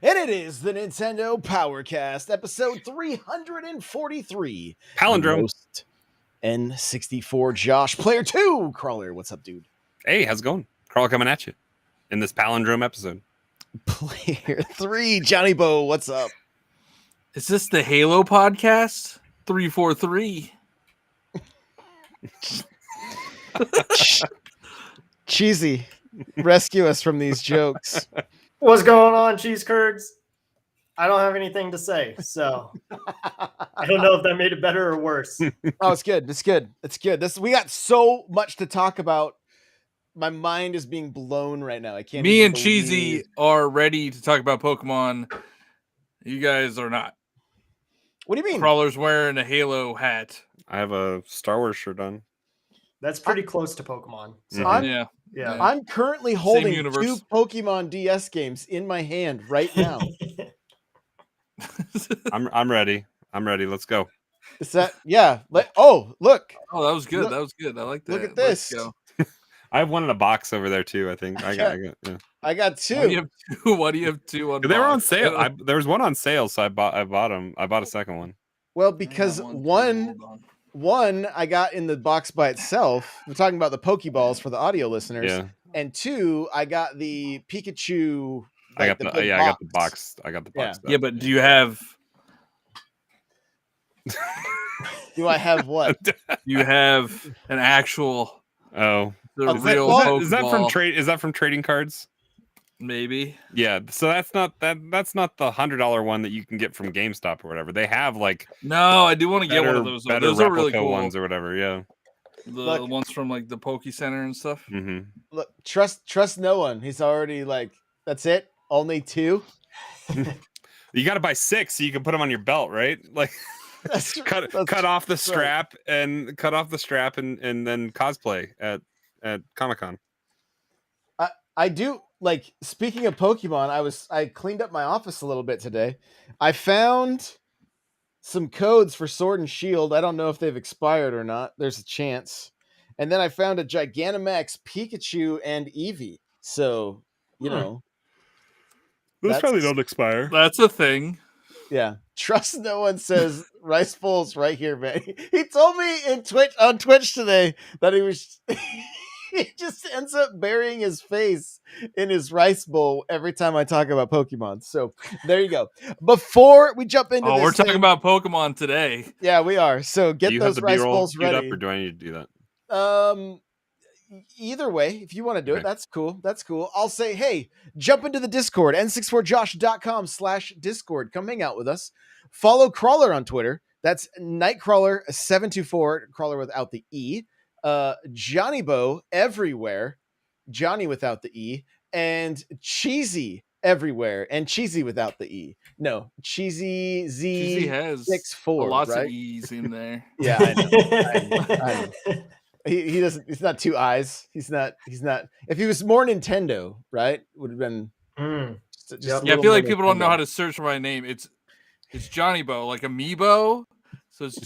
And it is the Nintendo Powercast, episode 343. Palindrome. Most N64 Josh, player 2, Crawler. What's up, dude? Hey, how's it going? Crawler coming at you in this Palindrome episode. Player 3, Johnny Bo. What's up? Is this the Halo podcast? 343. Cheesy, rescue us from these jokes. What's going on, cheese curds? I don't have anything to say, so I don't know if that made it better or worse. Oh, it's good. It's good. It's good. We got so much to talk about. My mind is being blown right now. I can't. Me even and Cheesy are ready to talk about Pokemon. You guys are not. What do you mean? Crawler's wearing a Halo hat. I have a Star Wars shirt on. That's pretty close to Pokemon. So Yeah. I'm currently holding universe. 2 Pokemon DS games in my hand right now. I'm ready. I'm ready. Let's go. Is that oh, look. Oh, that was good. Look- that was good. I like that. Look at Let's this. go. I have one in a box over there too. I think I got. Yeah. I got 2. Why do you have two? Why do you have two on They were on box? sale. There was one on sale, so I bought them. I bought a second one. Well, I because got one Hold on. I got in the box by itself. We're talking about the Pokeballs for the audio listeners. Yeah, And 2, I got the Pikachu. I got the the. big Yeah, I got the box. I got the box. Yeah, but do you have Do I have what? an actual Oh, the A real football? is that from Pokeball? trade? Is that from trading cards? Maybe. Yeah. So that's not That's not the $100 one that you can get from GameStop or whatever. They have like No, I do want to get one of those. better Those are really replica cool. ones or whatever. Yeah. The Look. ones from like the Poke Center and stuff. Mm-hmm. Look, trust no one. He's already like, that's it. Only 2. You got to buy 6 so you can put them on your belt, right? Like cut off the strap and then cosplay at Comic-Con. I do like, speaking of Pokemon, I cleaned up my office a little bit today. I found some codes for Sword and Shield. I don't know if they've expired or not. There's a chance. And then I found a Gigantamax Pikachu and Eevee. So, you know. Those That's- probably don't expire. That's a thing. Yeah. Trust no one says Rice Bowl's right here, man. He told me on Twitch today that he was he just ends up burying his face in his rice bowl every time I talk about Pokemon. So there you go. Before we jump into this, We're talking thing- about Pokemon today. Yeah, we are. So get Do you have those the rice B-roll bowls queued ready. up, or do I need to do that? Either way, if you want to do it, Okay. that's cool. That's cool. I'll say, hey, jump into the Discord, n64josh.com/Discord. Come hang out with us. Follow Crawler on Twitter. That's Nightcrawler724, Crawler without the E. Johnny Bo everywhere, Johnny without the E. And Cheesy everywhere, and Cheesy without the E. No, Cheesy Cheesy has Z64, lots right? of E's in there. Yeah, I know. I know. He doesn't. He's not 2 eyes. He's not. If he was more Nintendo, right, would have been. Just a Yeah, I little feel like more people don't know Nintendo. how to search for my name. It's Johnny Bo, like Amiibo. So it's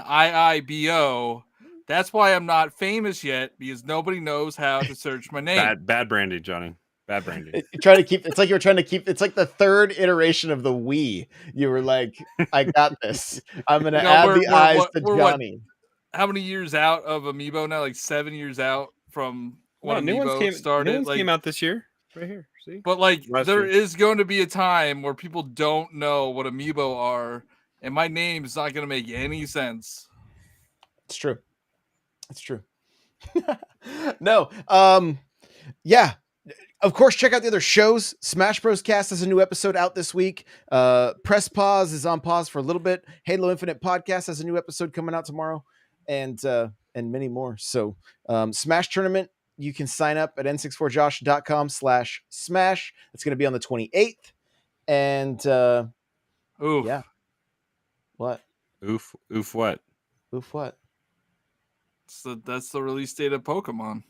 JOHNIIBO. That's why I'm not famous yet, because nobody knows how to search my name. Bad branding, Johnny. Bad branding. Try to keep. It's like you were trying to keep. It's like the 3rd iteration of the Wii. You were like, I got this. I'm gonna No, add we're- the we're eyes what- to we're what- Johnny. How many years out of Amiibo now? Like 7 years out from when new ones Amiibo came. started. New ones Like, came out this year. Right here. See. but like, Last there year. is going to be a time where people don't know what Amiibo are, and my name is not going to make any sense. It's true. It's true. No. Yeah. Of course, check out the other shows. Smash Bros. Cast has a new episode out this week. Press Pause is on pause for a little bit. Halo Infinite Podcast has a new episode coming out tomorrow, and many more. So, Smash Tournament, you can sign up at n64josh.com/smash. It's going to be on the 28th. And Ooh, yeah. What? Oof. What? Oof, what? that's the release date of Pokemon.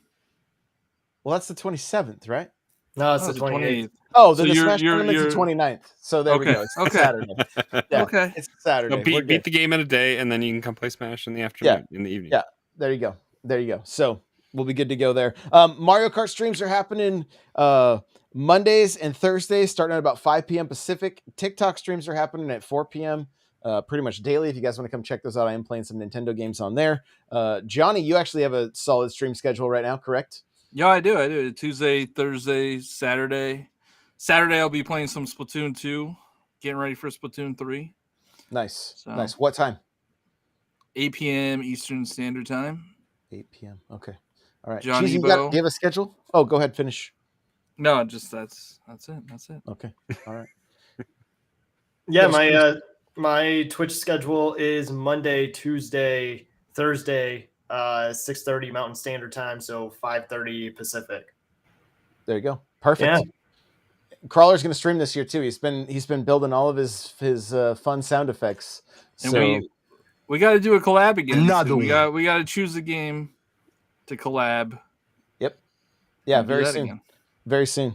Well, that's the 27th, right? No, it's Oh, the 28th. Oh, So then the you're- Smash Tournament's the you're- 29th. So there we Okay, go. It's okay. Saturday. Yeah, Okay. it's Saturday. So We're beat good. the game in a day, and then you can come play Smash in the afternoon, in the evening. Yeah. There you go. So we'll be good to go there. Mario Kart streams are happening Mondays and Thursdays starting at about 5 p.m. Pacific. TikTok streams are happening at 4 p.m. Pretty much daily. If you guys want to come check those out, I am playing some Nintendo games on there. Johnny, you actually have a solid stream schedule right now, correct? Yeah, I do. Tuesday, Thursday, Saturday. Saturday, I'll be playing some Splatoon 2, getting ready for Splatoon 3. Nice. So, Nice. What time? 8 p.m. Eastern Standard Time. 8 p.m. Okay. All right. Johnny Cheesy, do Bo. you have a schedule? Oh, go ahead. Finish. No, just that's it. That's it. Okay. All right. Yeah, my Twitch schedule is Monday, Tuesday, Thursday, 6:30 Mountain Standard Time, so 5:30 Pacific. There you go. Perfect. Yeah. Crawler's going to stream this year too. He's been building all of his fun sound effects. And so we got to do a collab again. Another soon. one. We got to choose a game to collab. yep. Yeah, and do very that soon. again. Very soon.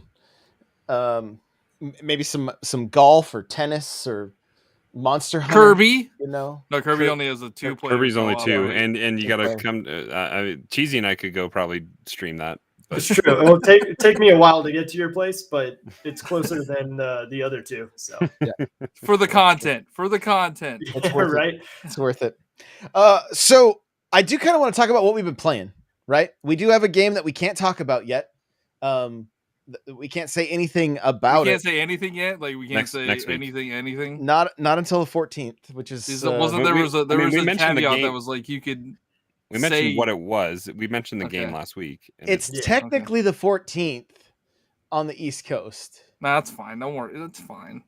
Maybe some golf or tennis or Monster Hunter. Kirby. You know. No, Kirby only has a 2-player. Kirby's only co-op, 2, right? and you got to Okay. come. Cheesy and I could go probably stream that. It's true. It will take me a while to get to your place, but it's closer than the other two. So For the content. For the content. It's worth it. right. It's worth it. So I do kind of want to talk about what we've been playing, right? We do have a game that we can't talk about yet. We can't say anything about We can't it. say anything yet. Like we can't Next say week. anything. Not until the 14th, which is Wasn't there we- was a I mean, we a mentioned the caveat that game. was like you could We mentioned say what it was. We mentioned the game Okay. last week. and it's Yeah, technically the 14th on the East Coast. Nah, that's fine. Don't worry. That's fine.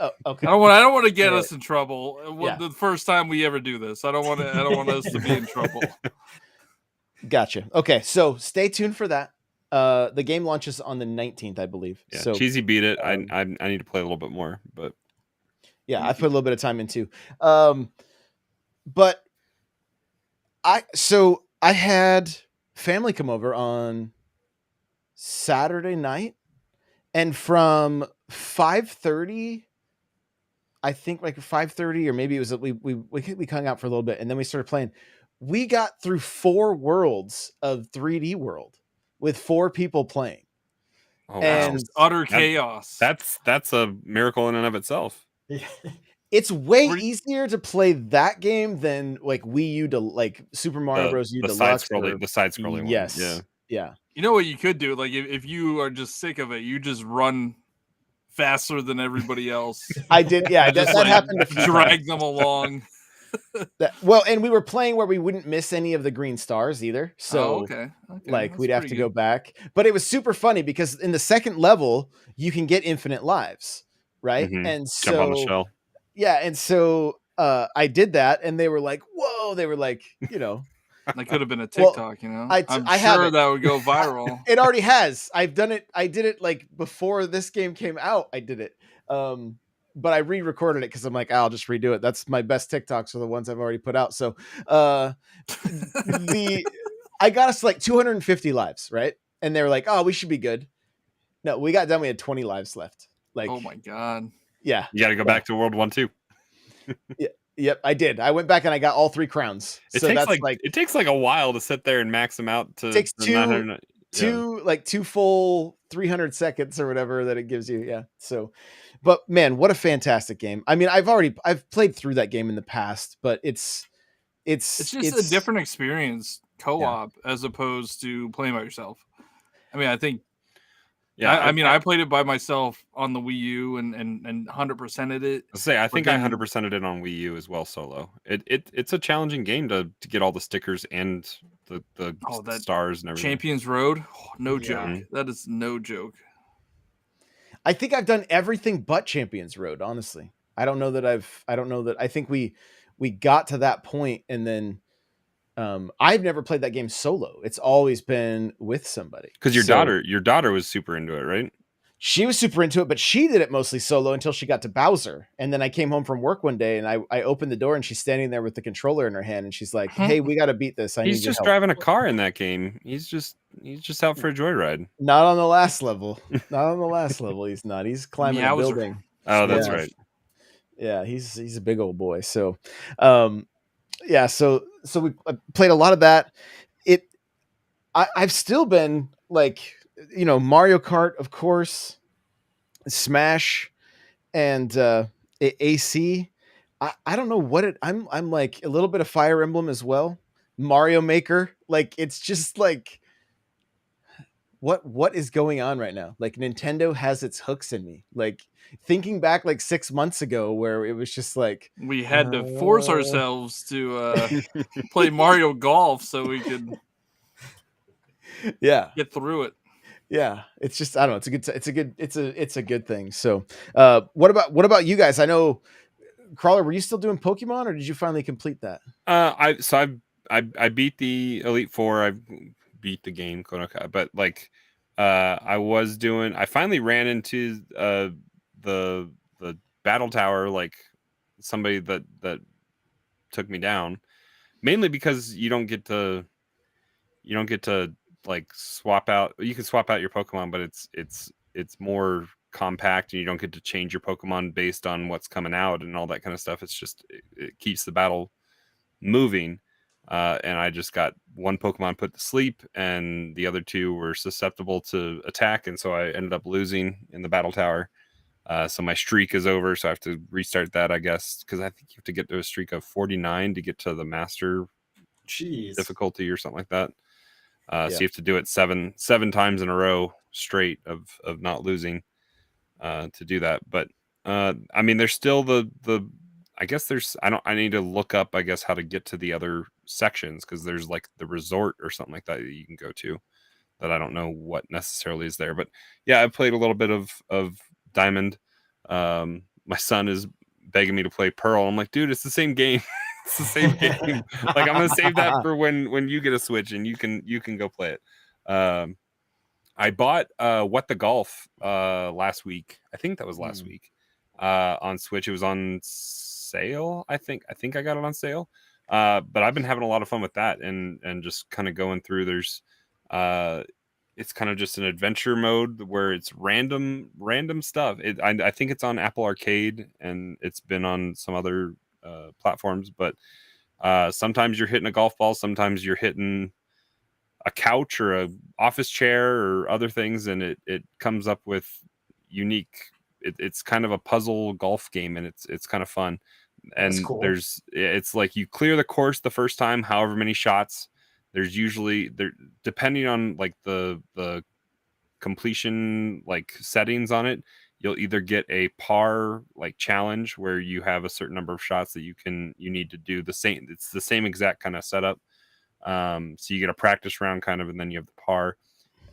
Oh, okay. I don't want to get Yeah. us in trouble. Yeah. The first time we ever do this. I don't want us to be in trouble. Gotcha. Okay, so stay tuned for that. The game launches on the 19th, I believe. Yeah, So Cheesy beat it. um, I need to play a little bit more, but yeah, I put a little bit of time into. But I had family come over on Saturday night, and from 5:30, I think like 5:30, or maybe it was we hung out for a little bit, and then we started playing. We got through 4 worlds of 3D World with 4 people playing. oh, wow. And Utter chaos. That's a miracle in and of itself. It's way Were you- easier to play that game than like Wii U to like Super Mario Bros. U The Deluxe. side scrolling. Yes. One. Yeah. Yeah. You know what you could do? Like if you are just sick of it, you just run faster than everybody else. I did. Yeah. Just, that like, happened a few times. Drag them along. Well, and we were playing where we wouldn't miss any of the green stars either. So okay. like that's we'd have to pretty go good. back. But it was super funny because in the second level, you can get infinite lives. Right. Mhm. And Jump on the so shell. yeah, and so I did that, and they were like, "Whoa!" They were like, you know, That could have been a Well, TikTok, you know. I I'm have sure it. that would go viral. it already has. I've done it. I did it like before this game came out. I did it, but I re-recorded it because I'm like, I'll just redo it. That's my best TikToks are the ones I've already put out. So, I got us like 250 lives, right? And they were like, "Oh, we should be good." No, we got done. We had 20 lives left. Like, Oh my god. yeah. You got to go back to World 1 too. Yep, I did. I went back and I got all 3 crowns. It So takes that's like it takes like a while to sit there and max them out to Takes to two- 900 two full 300 seconds or whatever that it gives you. Yeah. So, but man, what a fantastic game. I mean, I've played through that game in the past, but it's It's just a different experience co-op as opposed to playing by yourself. I mean, I think Yeah, I mean, I played it by myself on the Wii U and 100%ed it. I think I then- 100%ed it on Wii U as well solo. It's a challenging game to get all the stickers and the that stars and everything. Champions Road, no Yeah. joke. That is no joke. I think I've done everything but Champions Road, honestly. I think we got to that point and then I've never played that game solo. It's always been with somebody. Because your So- daughter was super into it, right? She was super into it, but she did it mostly solo until she got to Bowser. And then I came home from work one day and I opened the door and she's standing there with the controller in her hand and she's like, "Hey, we got to beat this. I He's need your just help." driving a car in that game. He's just out for a joyride. Not on the last level. Not on the last level. He's not. He's climbing a Meowser. building. Oh, that's Yeah. right. Yeah, he's a big old boy. So, yeah. So we played a lot of that. I've still been like Mario Kart, of course, Smash, and AC. I don't know what it. I'm like a little bit of Fire Emblem as well. Mario Maker, like it's just like what is going on right now? Like Nintendo has its hooks in me. Like thinking back like 6 months ago, where it was just like we had to force ourselves to play Mario Golf so we could get through it. Yeah, it's just I don't know. It's a good thing. So, what about you guys? I know, Crawler, were you still doing Pokemon, or did you finally complete that? I beat the Elite Four. I beat the game, quote unquote. But like, I finally ran into the battle tower, like somebody that took me down, mainly because you don't get to like swap out. You can swap out your Pokemon, but it's more compact, and you don't get to change your Pokemon based on what's coming out and all that kind of stuff. It's just it keeps the battle moving. And I just got one Pokemon put to sleep, and the other two were susceptible to attack, and so I ended up losing in the battle tower. So my streak is over, so I have to restart that, I guess, because I think you have to get to a streak of 49 to get to the master difficulty or something like that. So you have to do it seven times in a row straight of not losing to do that. But I mean, there's still the I guess there's I need to look up, I guess, how to get to the other sections, because there's like the resort or something like that you can go to that I don't know what necessarily is there. But yeah, I played a little bit of Diamond. My son is begging me to play Pearl. I'm like, dude, it's the same game. It's the same game. Like, I'm gonna save that for when you get a Switch and you can go play it. I bought What the Golf last week. I think that was last week on Switch. It was on sale. I think I got it on sale. But I've been having a lot of fun with that and just kind of going through. There's it's kind of just an adventure mode where it's random stuff. I think it's on Apple Arcade, and it's been on some other platforms, but sometimes you're hitting a golf ball, sometimes you're hitting a couch or a office chair or other things, and it comes up with unique. It's kind of a puzzle golf game, and it's kind of fun. And That's cool. It's like you clear the course the first time, however many shots. There's usually depending on like the completion like settings on it, you'll either get a par like challenge where you have a certain number of shots that you need to do the same. It's the same exact kind of setup. So you get a practice round kind of, and then you have the par,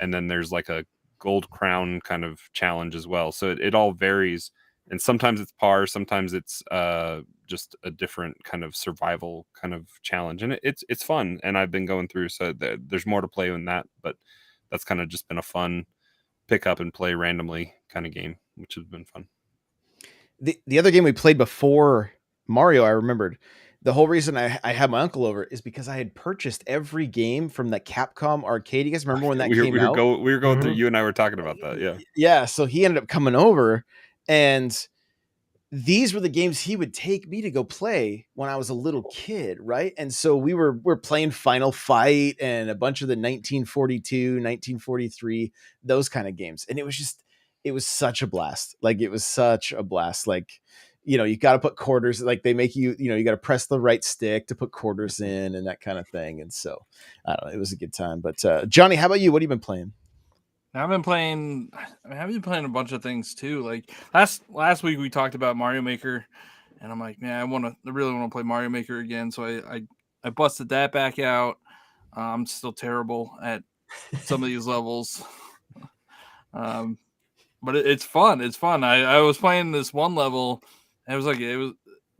and then there's like a gold crown kind of challenge as well. So it all varies, and sometimes it's par, sometimes it's just a different kind of survival kind of challenge, and it's fun. And I've been going through, so there's more to play in that, but that's kind of just been a fun pick up and play randomly kind of game, which has been fun. The other game we played before Mario, I remembered. The whole reason I had my uncle over is because I had purchased every game from the Capcom arcade. You guys remember when that came out? We were going through. You and I were talking about that. Yeah. Yeah. So he ended up coming over, and these were the games he would take me to go play when I was a little kid, right? And so we're playing Final Fight and a bunch of the 1942, 1943, those kind of games. And it was such a blast. Like, it was such a blast. Like, you got to put quarters, like they make you got to press the right stick to put quarters in and that kind of thing. And so, I don't know, it was a good time. But Johnny, how about you? What have you been playing? I've been playing a bunch of things too. Like last week we talked about Mario Maker, and I'm like, man, I really want to play Mario Maker again. So I busted that back out. I'm still terrible at some of these levels. But it's fun. It's fun. I was playing this one level, and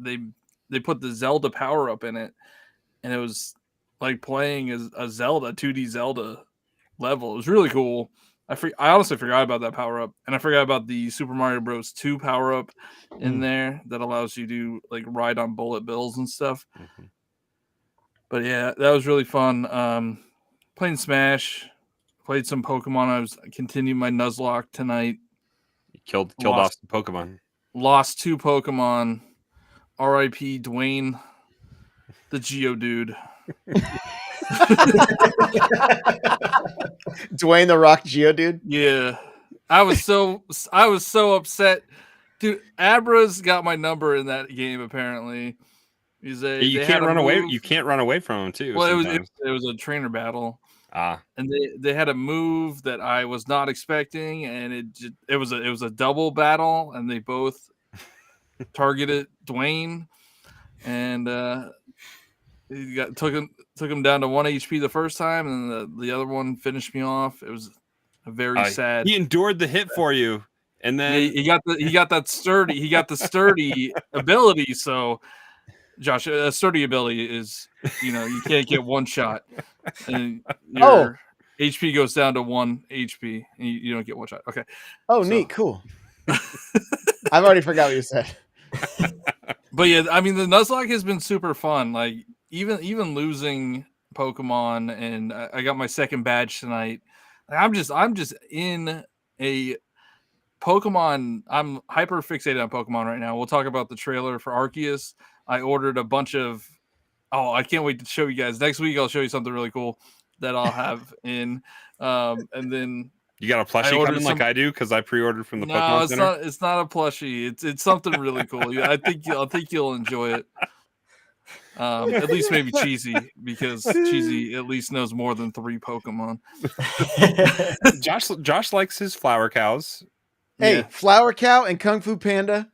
they put the Zelda power up in it, and it was like playing as a Zelda 2D Zelda level. It was really cool. I honestly forgot about that power up, and I forgot about the Super Mario Bros. 2 power up in there that allows you to like ride on bullet bills and stuff. Mm-hmm. But yeah, that was really fun. Playing Smash, played some Pokemon. I continued my Nuzlocke tonight. You killed off some Pokemon. Lost 2 Pokemon. R.I.P. Dwayne, the Geodude. Dwayne the Rock Geodude. Yeah, I was so upset, dude. Abra's got my number in that game. Apparently, You can't run away. You can't run away from him too. Well, sometimes. it was a trainer battle. Ah, and they had a move that I was not expecting, and it was a double battle, and they both targeted Dwayne, and he took him down to 1 HP the first time, and then the other one finished me off. It was a very sad. He endured the hit for you, and then he got the sturdy ability. So, Josh, a sturdy ability is you can't get one shot, and your HP goes down to 1 HP, and you don't get one shot. Okay. Oh, so. Neat, cool. I've already forgot what you said. But yeah, I mean, the Nuzlocke has been super fun. Like even losing Pokemon, and I got my second badge tonight. I'm just in a Pokemon. I'm hyper fixated on Pokemon right now. We'll talk about the trailer for Arceus. I ordered a bunch of. Oh, I can't wait to show you guys. Next week, I'll show you something really cool that I'll have in. And then you got a plushie coming like I do because I pre-ordered from the Pokemon Center. No, it's not a plushie. It's something really cool. I think you'll enjoy it. At least maybe Cheesy, because Cheesy at least knows more than 3 Pokemon. Josh likes his flower cows. Hey, Flower Cow and Kung Fu Panda.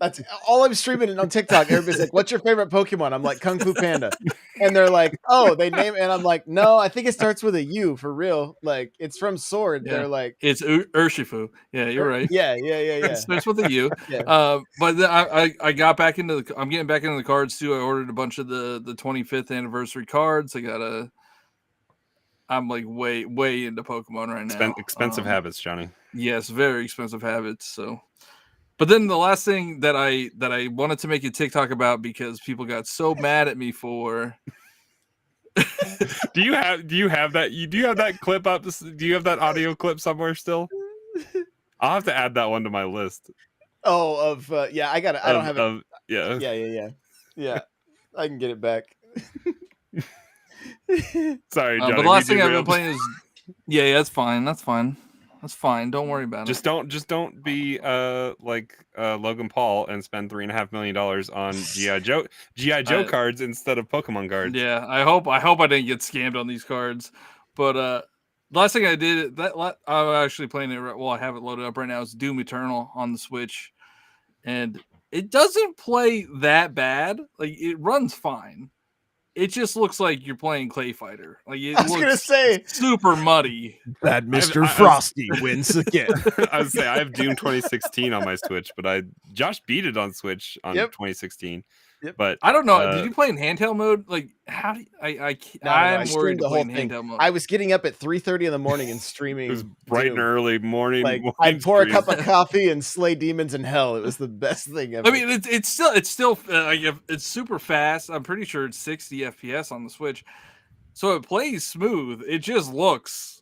That's all I'm streaming on TikTok. Everybody's like, "What's your favorite Pokemon?" I'm like, "Kung Fu Panda," and they're like, "Oh, they name," and I'm like, "No, I think it starts with a U for real. Like, it's from Sword." Yeah. They're like, "It's Urshifu." Yeah, you're right. Yeah. It starts with a U. Yeah. But then I got back into I'm getting back into the cards too. I ordered a bunch of the 25th anniversary cards. I'm like way into Pokemon right now. Expensive habits, Johnny. Yes, very expensive habits. So. But then the last thing that I wanted to make a TikTok about, because people got so mad at me for. Do you have that? Do you have that clip up? Do you have that audio clip somewhere still? I'll have to add that one to my list. Oh, yeah, I got it. I don't have it. Yeah. I can get it back. Sorry, Johnny. But the last thing I've been playing is. Yeah, that's fine. That's fine. Don't worry about it. Just don't be like Logan Paul and spend $3.5 million on GI Joe cards instead of Pokemon cards. Yeah, I hope I didn't get scammed on these cards. But last thing I did I'm actually playing it. Well, I have it loaded up right now. It's Doom Eternal on the Switch, and it doesn't play that bad. Like, it runs fine. It just looks like you're playing Clay Fighter. Like, it I was gonna say super muddy. That Mr. Frosty wins again. I would say I have Doom 2016 on my Switch, but Josh beat it on Switch on 2016. Yep. But I don't know. Did you play in handheld mode? Like, how do you, I'm worried to play in handheld mode. I was getting up at 3:30 in the morning and streaming. It was bright and early morning. Like, I'd pour a cup of coffee and slay demons in hell. It was the best thing ever. I mean, it's still like, it's super fast. I'm pretty sure it's 60 FPS on the Switch, so it plays smooth. It just looks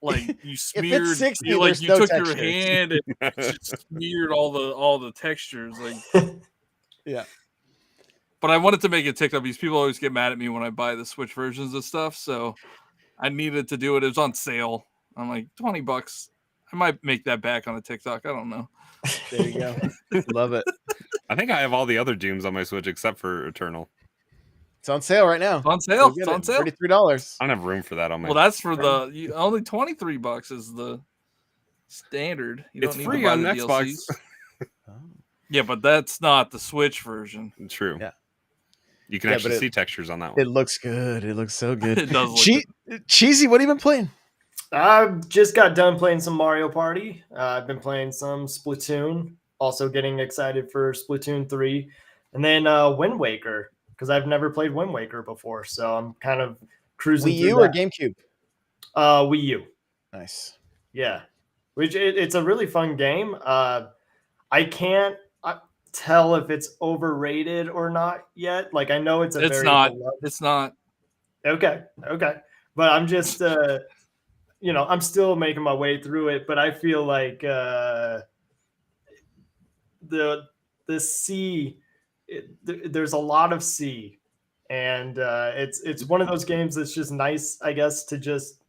like you smeared. If it's 60, you no took textures. your hand and just smeared all the textures. Like, yeah. But I wanted to make a TikTok because people always get mad at me when I buy the Switch versions of stuff. So I needed to do it. It was on sale. I'm like, $20. I might make that back on a TikTok. I don't know. There you go. Love it. I think I have all the other Dooms on my Switch except for Eternal. It's on sale right now. It's on sale. It's on sale. $33. I don't have room for that on my. Well, that's for only $23 is the standard. You it's don't free need to buy on the Xbox. Yeah, but that's not the Switch version. True. Yeah. You can actually see textures on that one. It looks good. It looks so good. It does look good. Cheesy, what have you been playing? I've just got done playing some Mario Party. I've been playing some Splatoon. Also getting excited for Splatoon 3. And then Wind Waker, because I've never played Wind Waker before. So I'm kind of cruising Wii through U or that. GameCube? Wii U. Nice. Yeah. It's a really fun game. I can't tell if it's overrated or not yet. Like, I know it's It's not. Okay. But I'm just I'm still making my way through it, but I feel like the sea, there's a lot of sea and it's one of those games that's just nice, I guess, to just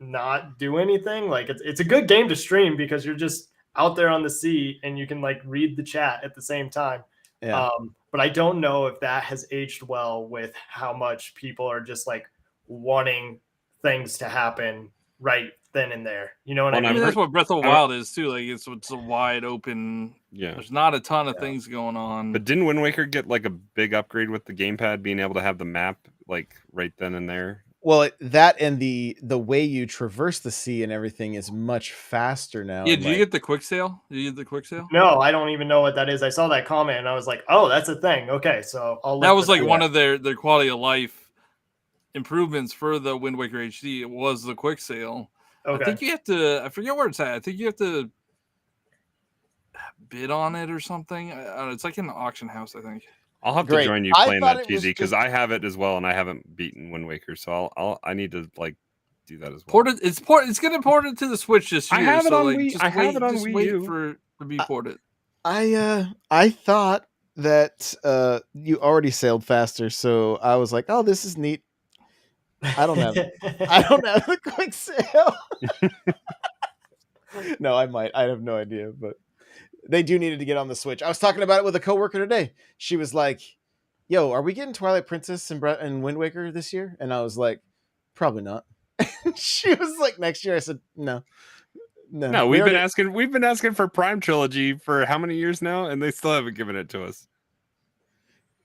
not do anything. Like it's a good game to stream because you're just out there on the sea and you can like read the chat at the same time. Yeah. But I don't know if that has aged well with how much people are just like wanting things to happen right then and there. You know what I I mean? mean, that's what Breath of the Wild is too. Like it's a wide open. Yeah. There's not a ton of things going on. But didn't Wind Waker get like a big upgrade with the gamepad being able to have the map like right then and there? Well, that and the way you traverse the sea and everything is much faster now. Yeah, and, do you like, get the quick sale? Do you get the quick sale? No, I don't even know what that is. I saw that comment and I was like, oh, that's a thing. Okay, so I'll That look was for like that. one of their quality of life improvements for the Wind Waker HD. It was the quick sale. Okay. I think you have to. I forget where it's at. I think you have to bid on it or something. It's like in the auction house, I think. I'll have Great. to join you I playing thought that it was TZ because just- I have it as well, and I haven't beaten Wind Waker, so I need to like do that as well. Ported. It's getting ported to the Switch this year. I have it so on like, Wii. just I have it on just Wii wait U. for it to be ported. I thought that you already sailed faster, so I was like, oh, this is neat. I don't have the quick sale. No, I might. I have no idea, but they do needed to get on the Switch. I was talking about it with a coworker today. She was like, "Yo, are we getting Twilight Princess and Wind Waker this year?" And I was like, "Probably not." She was like, "Next year." I said, "No, no." No, We we've already- been asking for Prime Trilogy for how many years now, and they still haven't given it to us.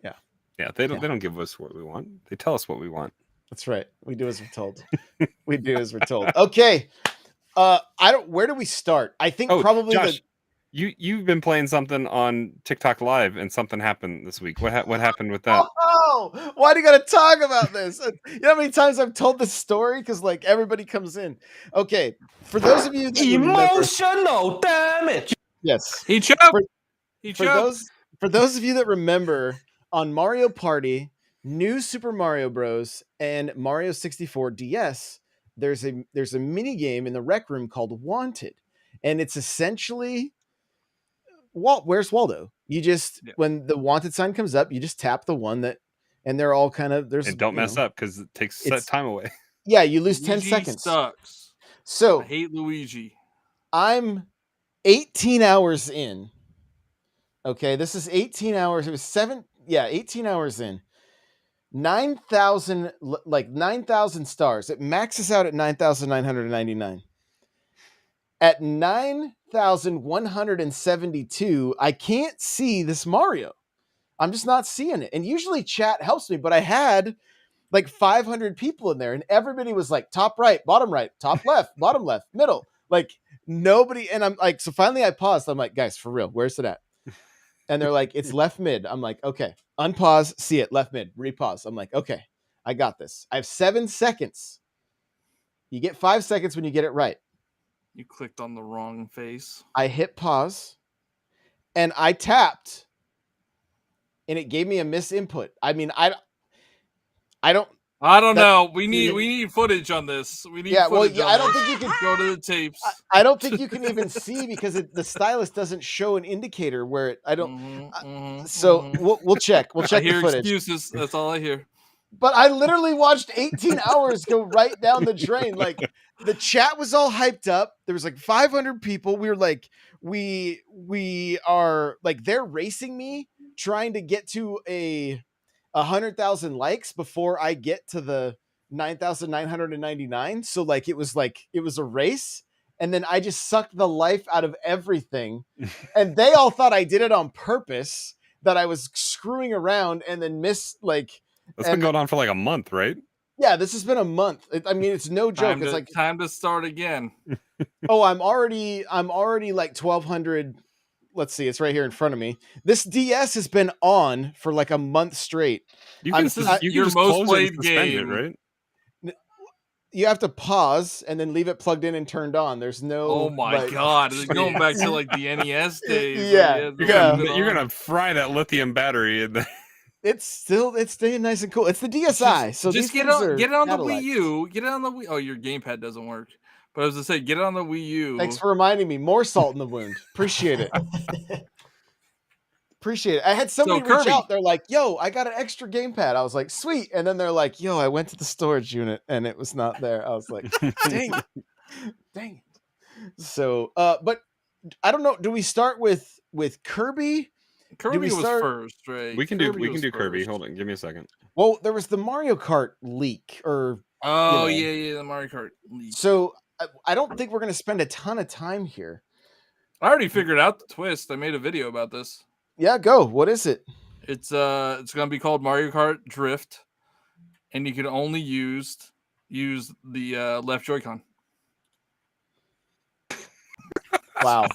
Yeah. Yeah, they don't give us what we want. They tell us what we want. That's right. We do as we're told. We do as we're told. Okay. Where do we start? I think probably Josh, you've been playing something on TikTok Live, and something happened this week. What happened with that? Oh, why do you got to talk about this? You know how many times I've told this story? Because like everybody comes in. Okay, for those of you that Emotional damage. yes, He choked. for those of you that remember on Mario Party, New Super Mario Bros, and Mario 64 DS, there's a mini game in the rec room called Wanted, and it's essentially where's Waldo? You just when the wanted sign comes up, you just tap the one that, and they're all kind of And don't mess up because it takes set time away. Yeah, you lose 10 Luigi seconds. Sucks. So I hate Luigi. I'm 18 hours in. Okay, this is 18 hours. It was 18 hours in. 9,000 stars. It maxes out at 9,999. At 9,172, I can't see this Mario. I'm just not seeing it. And usually chat helps me, but I had like 500 people in there and everybody was like top right, top left, bottom left, middle. Like nobody. And I'm like, so finally I paused. I'm like, guys, for real, where's it at? And they're like, it's left mid. I'm like, okay, unpause, see it, left mid, repause. I'm like, okay, I got this. I have 7 seconds. You get 5 seconds when you get it right. You clicked on the wrong face. I hit pause and I tapped and it gave me a misinput. I mean, I don't know. We need footage on this. We need footage on I don't this. think you can go to the tapes. I don't think you can even see because the stylus doesn't show an indicator where it. I don't. We'll check. We'll check I hear the footage. excuses. That's all I hear. But I literally watched 18 hours go right down the drain. Like the chat was all hyped up. There was like 500 people. We were like, we are like, they're racing me trying to get to 100,000 likes before I get to the 9,999. So like it was a race. And then I just sucked the life out of everything. And they all thought I did it on purpose, that I was screwing around and then That's been going on for like a month, right? Yeah, this has been a month. I mean, it's no joke. It's like time to start again. I'm already like 1,200. Let's see, it's right here in front of me. This DS has been on for like a month straight. You can your just most close played it and suspend game, it, right? You have to pause and then leave it plugged in and turned on. There's no. Oh my god! It's going back to like the NES days. Yeah, you're gonna fry that lithium battery, and it's staying nice and cool. It's the DSi, so just get it on the Wii U. Get it on the Wii. Oh, your gamepad doesn't work. But I was gonna say, get it on the Wii U. Thanks for reminding me. More salt in the wound. Appreciate it. Appreciate it. I had somebody reach Kirby. out. They're like, "Yo, I got an extra gamepad." I was like, "Sweet." And then they're like, "Yo, I went to the storage unit and it was not there." I was like, "Dang it, dang it." So, but I don't know. Do we start with Kirby? Kirby was start- first, right? We can Kirby do was Kirby. first. Hold on, give me a second. Well, there was the Mario Kart leak, or Oh know. yeah, the Mario Kart leak. So I don't think we're going to spend a ton of time here. I already figured out the twist. I made a video about this. Yeah, go. What is it? It's gonna be called Mario Kart Drift, and you can only use the left Joy-Con. Wow.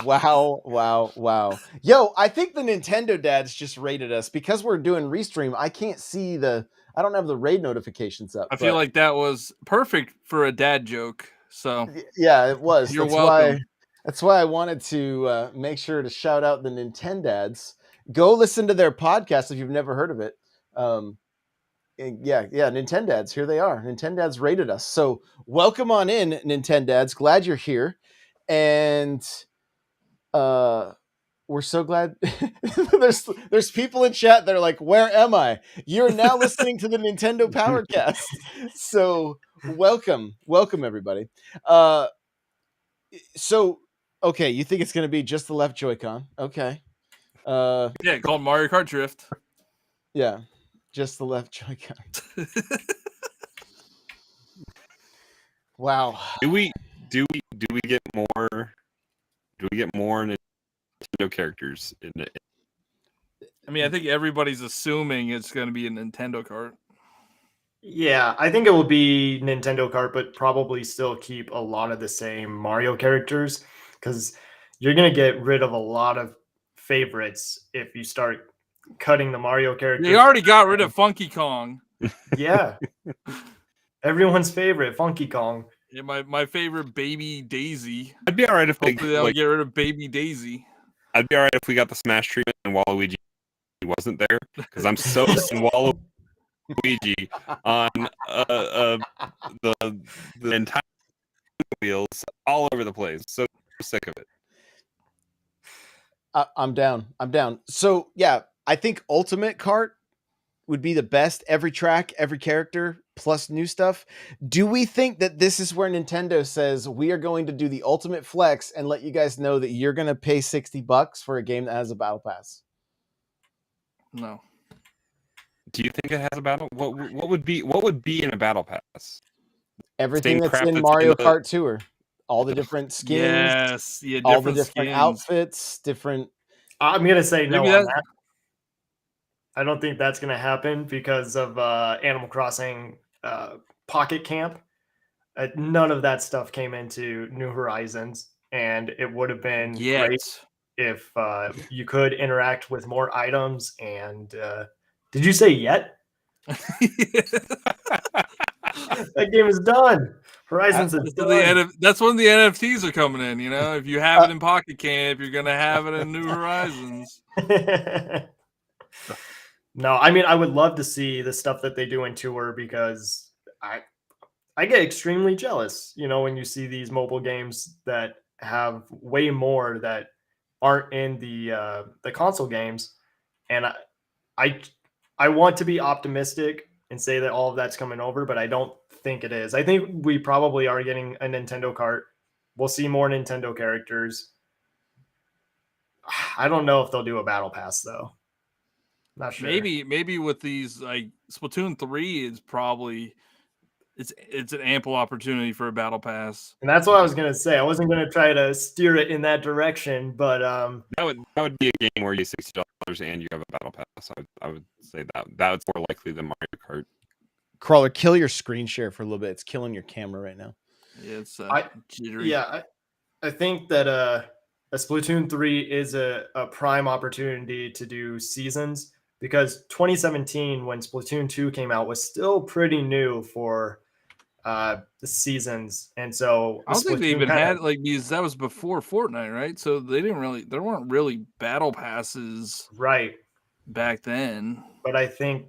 Wow. Yo, I think the Nintendo dads just rated us because we're doing Restream. I can't see I don't have the raid notifications up. I feel like that was perfect for a dad joke. So yeah, it was. You're welcome. That's why I wanted to make sure to shout out the Nintendo dads. Go listen to their podcast if you've never heard of it. Yeah, Nintendo dads. Here they are. Nintendo dads rated us. So welcome on in, Nintendo dads. Glad you're here. And we're so glad there's people in chat that are like, "Where am I?" You're now listening to the Nintendo Powercast. So welcome everybody. So okay, you think it's going to be just the left Joy-Con? Okay. yeah, called Mario Kart Drift. Yeah, just the left Joy-Con. Wow. Do we get more? Do we get more Nintendo characters in it? I mean, I think everybody's assuming it's going to be a Nintendo Kart. Yeah, I think it will be Nintendo Kart, but probably still keep a lot of the same Mario characters because you're going to get rid of a lot of favorites if you start cutting the Mario characters. They already got rid of Funky Kong. Yeah. Everyone's favorite, Funky Kong. Yeah, my favorite, Baby Daisy. I'd be all right if Hopefully they'll get rid of Baby Daisy. I'd be all right if we got the Smash treatment and Waluigi wasn't there because I'm so Waluigi on the entire wheels all over the place. So sick of it. I'm down. So yeah, I think Ultimate Kart would be the best. Every track, every character, plus new stuff. Do we think that this is where Nintendo says we are going to do the ultimate flex and let you guys know that you're going to pay $60 for a game that has a battle pass? No. Do you think it has a battle? What would be in a battle pass? Everything Same that's crap in that's Mario in the- Kart Tour. All the different skins. Yes. Yeah, all the different skins. outfits, different. I'm going to say no Maybe on that- that. I don't think that's going to happen because of Animal Crossing Pocket Camp. None of that stuff came into New Horizons, and it would have been great if you could interact with more items. And did you say yet? That game is done. Horizons is done. That's when the NFTs are coming in. You know, if you have it in Pocket Camp, you're gonna have it in New Horizons. No, I mean, I would love to see the stuff that they do in Tour because I get extremely jealous, you know, when you see these mobile games that have way more that aren't in the console games, and I want to be optimistic and say that all of that's coming over, but I don't think it is. I think we probably are getting a Nintendo Kart. We'll see more Nintendo characters. I don't know if they'll do a battle pass though. Not sure. Maybe with these, like Splatoon 3 is probably it's an ample opportunity for a battle pass. And that's what I was gonna say. I wasn't gonna try to steer it in that direction, but that would be a game where you $60 and you have a battle pass. I would say that's more likely than Mario Kart. Crawler, kill your screen share for a little bit. It's killing your camera right now. Yeah, it's jittery. Yeah, I think that a Splatoon 3 is a prime opportunity to do seasons because 2017 when Splatoon 2 came out was still pretty new for the seasons, and so I don't think they even had like these. That was before Fortnite, right? So there weren't really battle passes right back then. But I think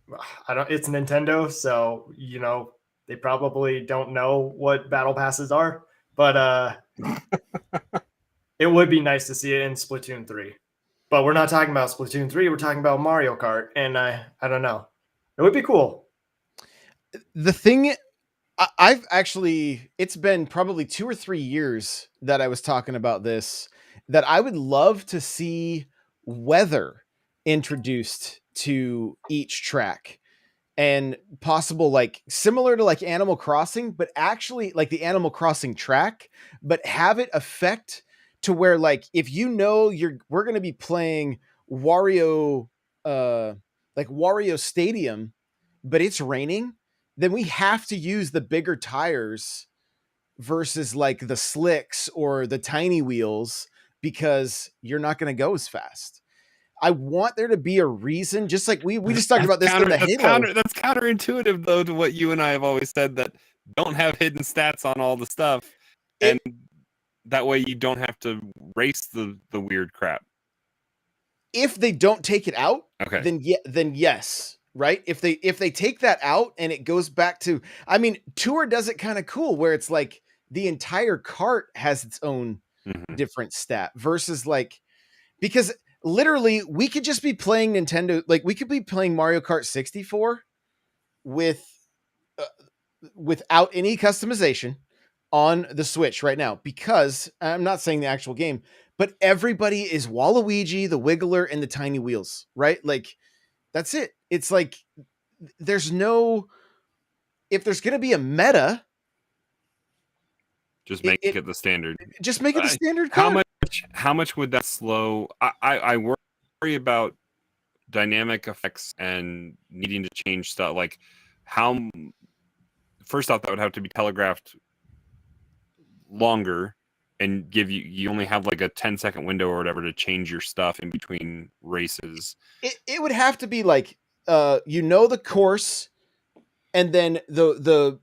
it's Nintendo, so you know they probably don't know what battle passes are, but it would be nice to see it in Splatoon 3. But we're not talking about Splatoon 3. We're talking about Mario Kart, and I don't know. It would be cool. The thing I've actually, it's been probably 2 or 3 years that I was talking about this, that I would love to see weather introduced to each track, and possible, like similar to like Animal Crossing, but actually like the Animal Crossing track, but have it affect to where, like, if we're going to be playing Wario, like Wario Stadium, but it's raining, then we have to use the bigger tires versus like the slicks or the tiny wheels, because you're not going to go as fast. I want there to be a reason, just like we just talked about this in the Halo. That's counterintuitive though to what you and I have always said, that don't have hidden stats on all the stuff, and that way you don't have to race the weird crap. If they don't take it out, Okay. then yes, right? If they take that out and it goes back to, I mean, Tour does it kind of cool where it's like the entire cart has its own different stat versus like, because literally we could just be playing Nintendo, like we could be playing Mario Kart 64 with without any customization on the Switch right now, because I'm not saying the actual game, but everybody is Waluigi, the Wiggler, and the tiny wheels, right? Like that's it. It's like there's no, if there's going to be a meta, just make it the standard. Just make it the standard card. How much would that slow? I worry about dynamic effects and needing to change stuff. Like how, first off, that would have to be telegraphed longer and give you only have like a 10-second window or whatever to change your stuff in between races. It would have to be like, the course, and then the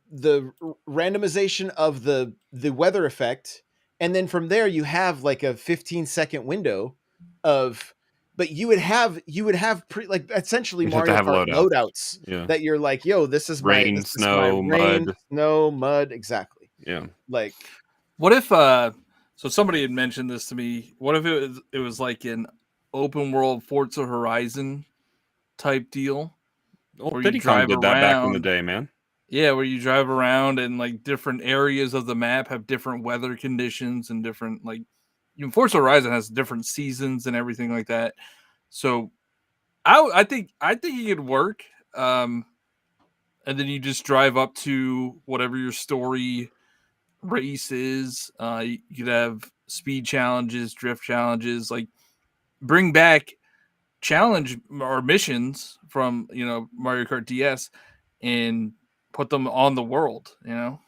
randomization of the weather effect, and then from there you have like a 15-second window of, but you would have like essentially Mario Kart loadouts that you're like, yo, this is rain, rain, mud. snow, mud, exactly. Yeah. Like, what if so somebody had mentioned this to me. What if it was like an open world Forza Horizon type deal? Well, Diddy Kong did that back in the day, man. Yeah, where you drive around and like different areas of the map have different weather conditions and different, like, even Forza Horizon has different seasons and everything like that. So I think it could work. And then you just drive up to whatever your story race is. You could have speed challenges, drift challenges, like bring back challenge or missions from Mario Kart DS and put them on the world, And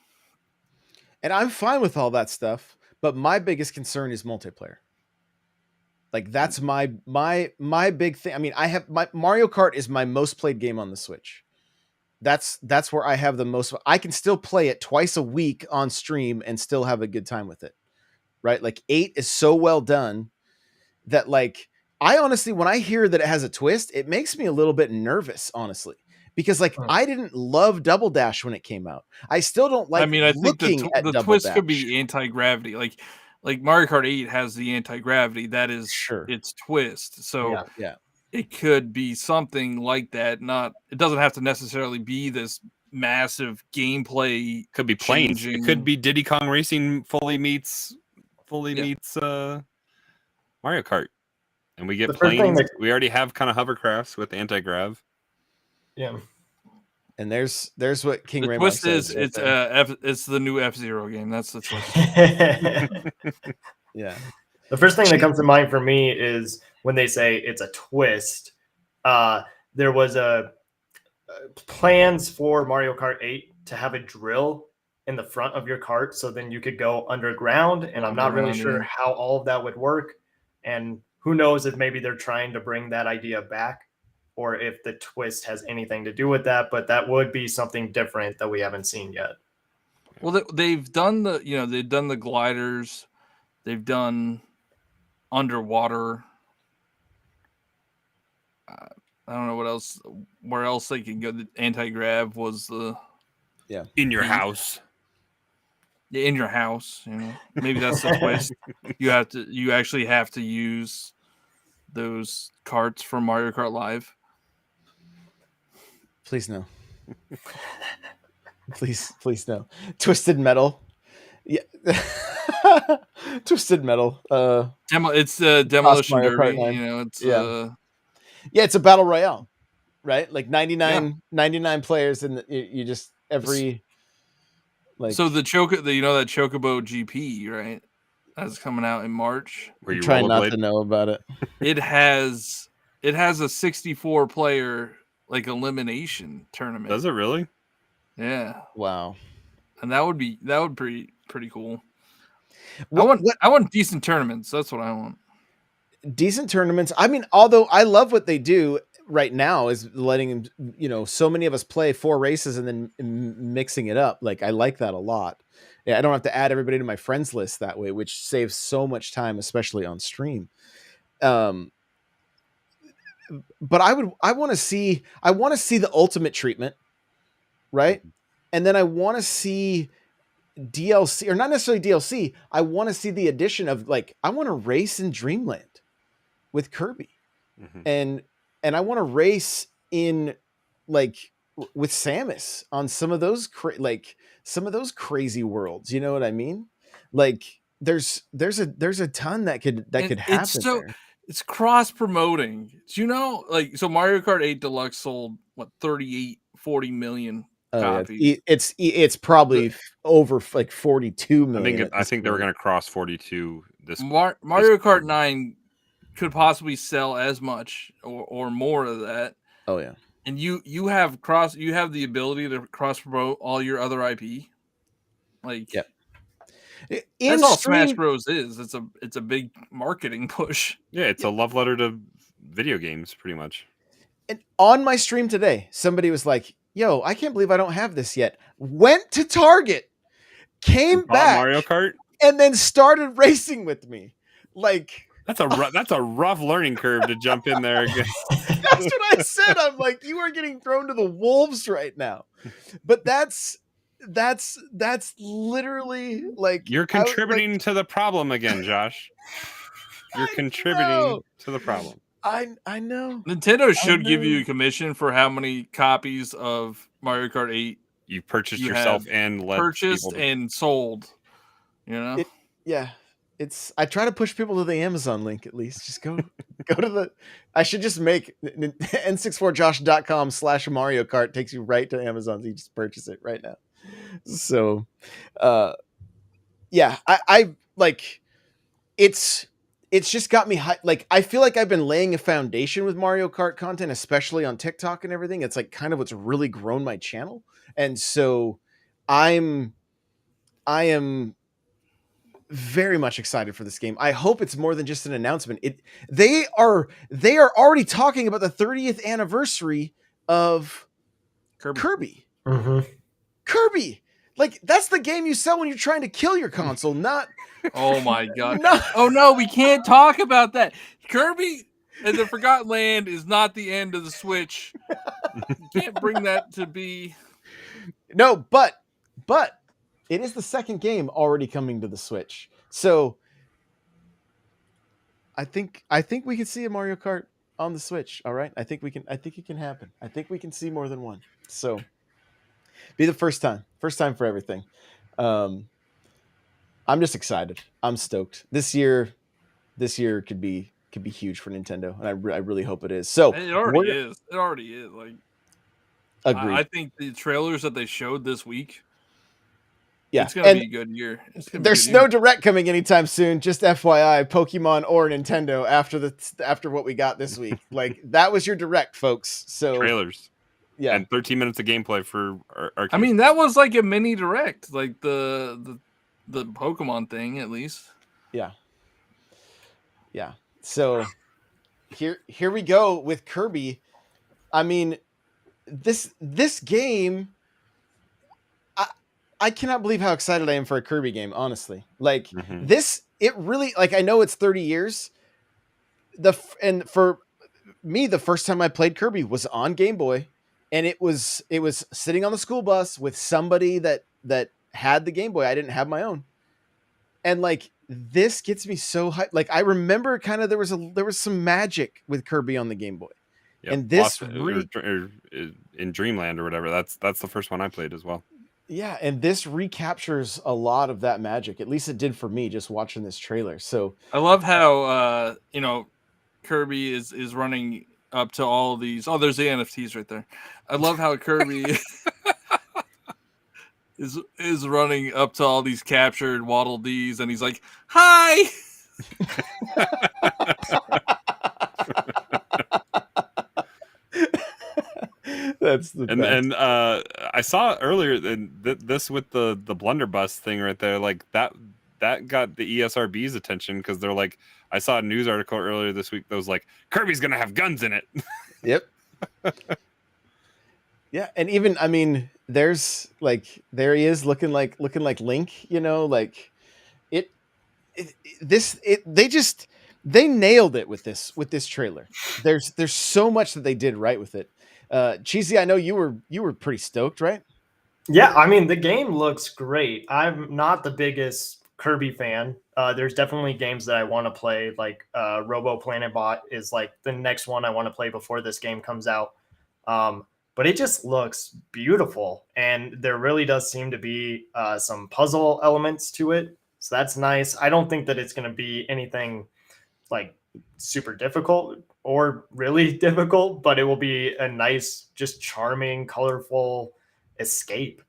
I'm fine with all that stuff, but my biggest concern is multiplayer. Like that's my big thing. I mean, I have my Mario Kart is my most played game on the Switch. That's where I have the most. I can still play it twice a week on stream and still have a good time with it. Right? Like 8 is so well done that, like, I honestly, when I hear that it has a twist, it makes me a little bit nervous, honestly, because like I didn't love Double Dash when it came out. I still don't like. I mean, I think the twist Dash. could be anti-gravity. Like Mario Kart 8 has the anti-gravity. That is its twist. So yeah. It could be something like that. It doesn't have to necessarily be this massive gameplay. Could be planes. It could be Diddy Kong Racing fully meets Mario Kart, and we get planes. We already have kind of hovercrafts with anti-grav. Yeah. And there's what King Raymond twist says. It's the new F-Zero game. That's the twist. Yeah. The first thing that comes to mind for me is when they say it's a twist. There was plans for Mario Kart 8 to have a drill in the front of your cart, so then you could go underground. And I'm not really sure how all of that would work. And who knows if maybe they're trying to bring that idea back, or if the twist has anything to do with that. But that would be something different that we haven't seen yet. Well, they've done the gliders, they've done underwater. I don't know what else. Where else they can go? The anti-grav was in your house. Yeah, in your house. Maybe that's the twist. You actually have to use those carts from Mario Kart Live? Please no. please no. Twisted Metal. Yeah. Twisted Metal. It's Demolition Mario Kart Derby. 9. You know, it's Yeah. Yeah, it's a battle royale, right? Like 99 players, and you just every like. So the that Chocobo GP, right? That's coming out in March. Where I'm you trying not rollerblade? to know about it. It has a 64 player like elimination tournament. Does it really? Yeah. Wow. And that would be pretty cool. What I want decent tournaments. That's what I want. decent tournaments. I mean, although I love what they do right now is letting so many of us play 4 races and then mixing it up. Like I like that a lot. Yeah, I don't have to add everybody to my friends list that way, which saves so much time, especially on stream. But I want to see the ultimate treatment, right? And then I want to see DLC, or not necessarily DLC. I want to see the addition of I want to race in Dreamland with Kirby, and I want to race in with Samus on some of those crazy worlds. You know what I mean? Like there's a ton that could happen there. It's cross promoting. Do you know, so Mario Kart 8 Deluxe sold 40 million copies. It's probably over 42 million. I think they were going to cross 42 this Mario Kart 9 could possibly sell as much or more of that. Oh yeah. And you have the ability to cross promote all your other IP. Yeah. That's all Smash Bros is. It's a big marketing push. Yeah, it's a love letter to video games, pretty much. And on my stream today, somebody was like, "Yo, I can't believe I don't have this yet." Went to Target, came back, Mario Kart, and then started racing with me. That's a rough learning curve to jump in there again. That's what I said. I'm like, you are getting thrown to the wolves right now. But that's literally you're contributing to the problem again, Josh. You're contributing to the problem. I know. Nintendo should give you a commission for how many copies of Mario Kart 8 you've purchased yourself and and sold. You know? I try to push people to the Amazon link at least. Just go to the. I should just make n64josh.com/Mario Kart takes you right to Amazon. So you just purchase it right now. So, yeah, I like it's just got me I feel like I've been laying a foundation with Mario Kart content, especially on TikTok and everything. It's kind of what's really grown my channel, and so I am very much excited for this game. I hope it's more than just an announcement. They are already talking about the 30th anniversary of Kirby. Mm-hmm. Kirby, that's the game you sell when you're trying to kill your console, not. Oh my god! Oh no, we can't talk about that. Kirby and the Forgotten Land is not the end of the Switch. You can't bring that to be. No, but it is the second game already coming to the Switch. So I think we can see a Mario Kart on the Switch. All right. I think it can happen. I think we can see more than one. So be the first time for everything. I'm just excited. I'm stoked. This year could be huge for Nintendo, and I really hope it is. So it already is. It already is. Agreed. I think the trailers that they showed this week. Yeah, it's gonna be a good year. There's no direct coming anytime soon. Just FYI, Pokemon or Nintendo after what we got this week. That was your direct, folks. So trailers. Yeah, and 13 minutes of gameplay for Arceus. I mean, that was like a mini direct, like the Pokemon thing, at least. Yeah. So here we go with Kirby. I mean, this game. I cannot believe how excited I am for a Kirby game. Honestly, this, it really I know it's 30 years. And for me, the first time I played Kirby was on Game Boy. And it was sitting on the school bus with somebody that had the Game Boy. I didn't have my own. And like this gets me so hyped. Like I remember kind of there was some magic with Kirby on the Game Boy. Yep. And this in Dreamland or whatever. That's the first one I played as well. Yeah, and this recaptures a lot of that magic. At least it did for me just watching this trailer. So I love how Kirby is running up to all these. Oh, there's the NFTs right there. I love how Kirby is running up to all these captured Waddle Dees, and he's like, "Hi." That's the best. And I saw earlier this with the blunderbuss thing right there, like that got the ESRB's attention because they're like, I saw a news article earlier this week that was like, Kirby's gonna have guns in it. Yep. Yeah, and even I mean, there's like there he is looking like Link, you know, like they nailed it with this trailer. There's so much that they did right with it. Cheesy, I know you were pretty stoked, right? Yeah, I mean, the game looks great. I'm not the biggest Kirby fan. There's definitely games that I want to play, like Robo Planet Bot is like the next one I want to play before this game comes out. But it just looks beautiful, and there really does seem to be some puzzle elements to it. So that's nice. I don't think that it's going to be anything like super difficult or really difficult, but it will be a nice, just charming, colorful escape.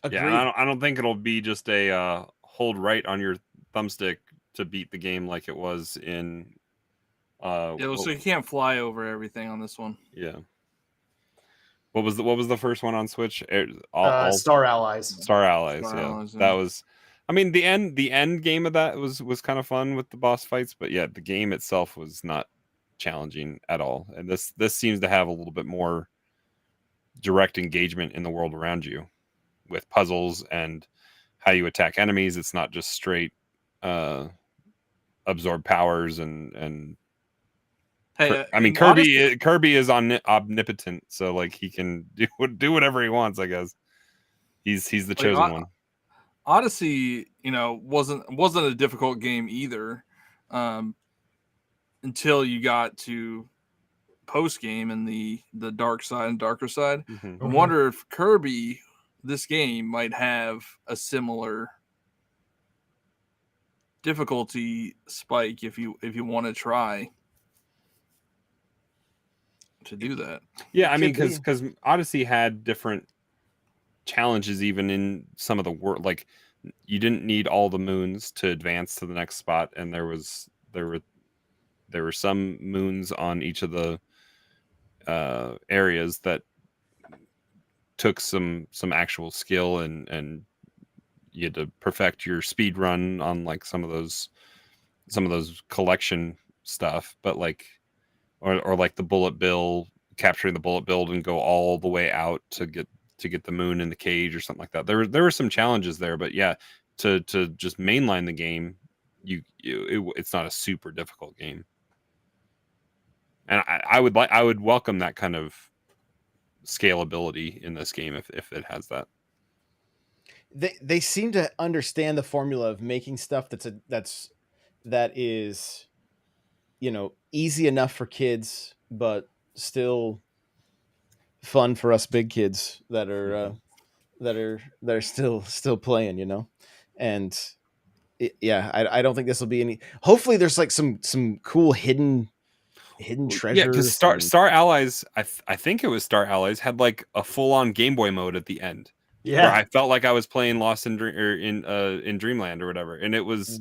Agreed. Yeah, I don't think it'll be just a hold right on your thumbstick to beat the game like it was in. So you can't fly over everything on this one. Yeah. What was the first one on Switch? Star Allies. Star Allies. Star Yeah, Allies, yeah. that was. I mean, the end game of that was kind of fun with the boss fights, but yeah, the game itself was not challenging at all. And this seems to have a little bit more direct engagement in the world around you, with puzzles and how you attack enemies. It's not just straight absorb powers and. Hey, I mean, Kirby is omnipotent, so like he can do whatever he wants. I guess he's the chosen one. Odyssey, wasn't a difficult game either, until you got to post game and the dark side and darker side. Mm-hmm. I wonder if Kirby, this game, might have a similar difficulty spike if you want to try to do that. Yeah, I mean, because Odyssey had different challenges even in some of the world. Like, you didn't need all the moons to advance to the next spot, and there were some moons on each of the areas that took some actual skill, and you had to perfect your speed run on like some of those collection stuff. But like, or like the bullet bill, capturing the bullet bill and go all the way out to get the moon in the cage or something like that. There were some challenges there, but yeah, to just mainline the game, it's not a super difficult game. And I would welcome that kind of scalability in this game if it has that. They seem to understand the formula of making stuff that is easy enough for kids, but still fun for us big kids that are still playing, and I don't think this will be any. Hopefully, there's like some cool hidden treasures. Yeah, because Star Allies, I think it was Star Allies, had like a full on Game Boy mode at the end. Yeah, where I felt like I was playing Lost in Dreamland or whatever, and it was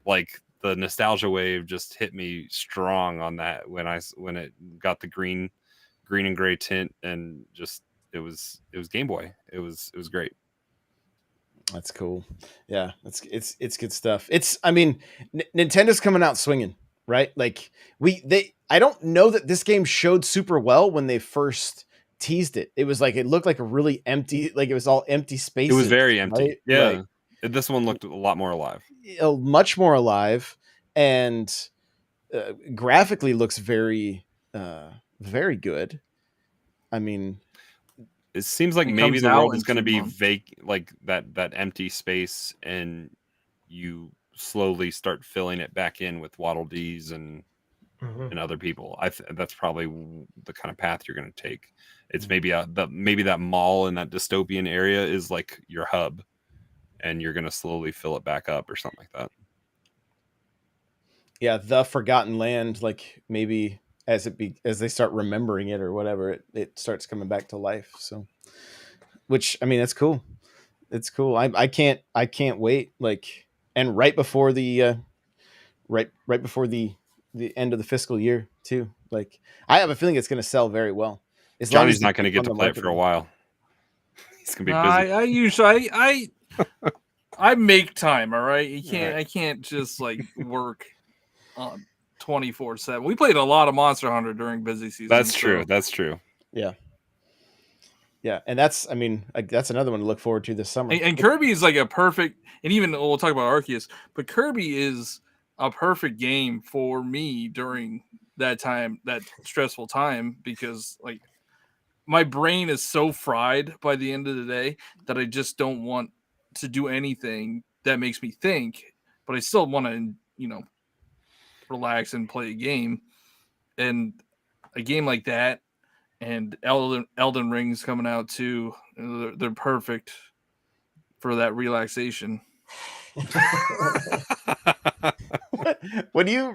like the nostalgia wave just hit me strong on that when it got the green and gray tint, and just it was Game Boy. It was great. That's cool. Yeah, it's good stuff. Nintendo's coming out swinging, right? Like I don't know that this game showed super well when they first teased it. It was like it looked like a really empty, like it was all empty spaces. It was very empty. Right? Yeah, this one looked a lot more alive. Much more alive, and graphically looks very very good. I mean, It seems like It maybe comes the out world in is going to 2 be months. like that empty space, and you slowly start filling it back in with Waddle Dees and other people. That's probably the kind of path you're going to take. It's maybe maybe that mall in that dystopian area is like your hub, and you're going to slowly fill it back up or something like that. Yeah, the Forgotten Land, like maybe as they start remembering it or whatever, it starts coming back to life. So, which I mean, that's cool. It's cool. I can't wait. Like, and right before the right before the end of the fiscal year too. Like, I have a feeling it's going to sell very well as long as Johnny's they not going to keep get on to the play it for a marketing. while. He's going to No, be busy. I usually I make time. All right, Right. I can't just like work on 24/7. We played a lot of Monster Hunter during busy season. That's true. so- That's true. Yeah. Yeah, and that's I mean like, that's another one to look forward to this summer. And Kirby is like a perfect, and even we'll talk about Arceus, but Kirby is a perfect game for me during that time, that stressful time, because like my brain is so fried by the end of the day that I just don't want to do anything that makes me think, but I still want to, relax and play a game. And a game like that, and Elden Ring's coming out too. They're perfect for that relaxation. When you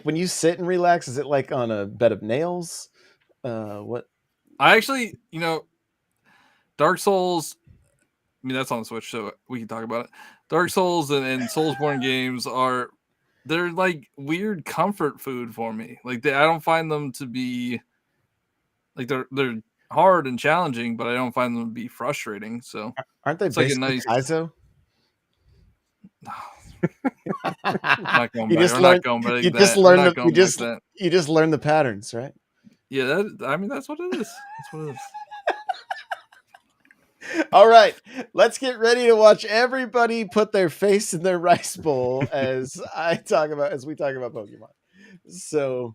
when you sit and relax, is it like on a bed of nails? What? I actually, Dark Souls. I mean, that's on the Switch, so we can talk about it. Dark Souls and Soulsborne games they're like weird comfort food for me. Like I don't find them to be like they're hard and challenging, but I don't find them to be frustrating. So Aren't they it's like a basically nice. Kaizo? I'm not going You back. just We're learn. not going back You like just that. We're learn not the. You going back just that. you just learn the patterns, right? Yeah, I mean that's what it is. That's what it is. All right, let's get ready to watch everybody put their face in their rice bowl as we talk about Pokemon. So,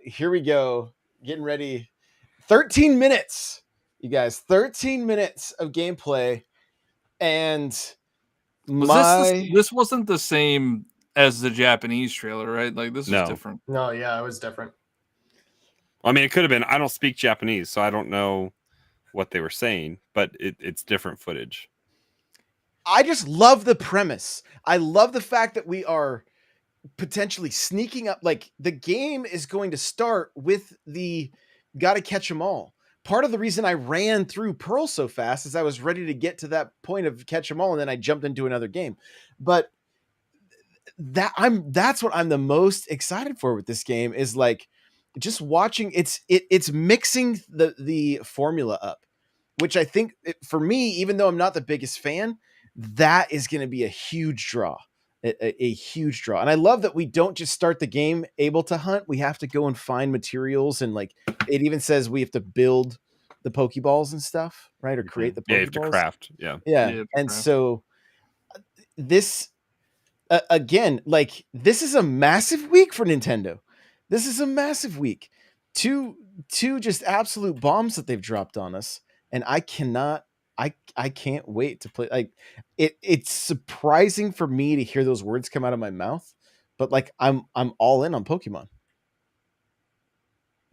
here we go. Getting ready. 13 minutes, you guys. 13 minutes of gameplay, and This wasn't the same as the Japanese trailer, right? Like this is No. different. No, yeah, it was different. I mean, it could have been. I don't speak Japanese, so I don't know what they were saying, but it's different footage. I just love the premise. I love the fact that we are potentially sneaking up. Like, the game is going to start with the gotta catch them all. Part of the reason I ran through Pearl so fast is I was ready to get to that point of catch them all, and then I jumped into another game. But that's what I'm the most excited for with this game, is like just watching it's mixing the formula up, which I think for me, even though I'm not the biggest fan, that is going to be a huge draw. A huge draw. And I love that we don't just start the game able to hunt. We have to go and find materials, and like it even says we have to build the Pokeballs and stuff, right? Or create the Pokeballs. Yeah, you have to craft. Yeah. Yeah. And so this again, like this is a massive week for Nintendo. This is a massive week. Two just absolute bombs that they've dropped on us, and I can't wait to play. Like it's surprising for me to hear those words come out of my mouth, but like I'm all in on Pokemon.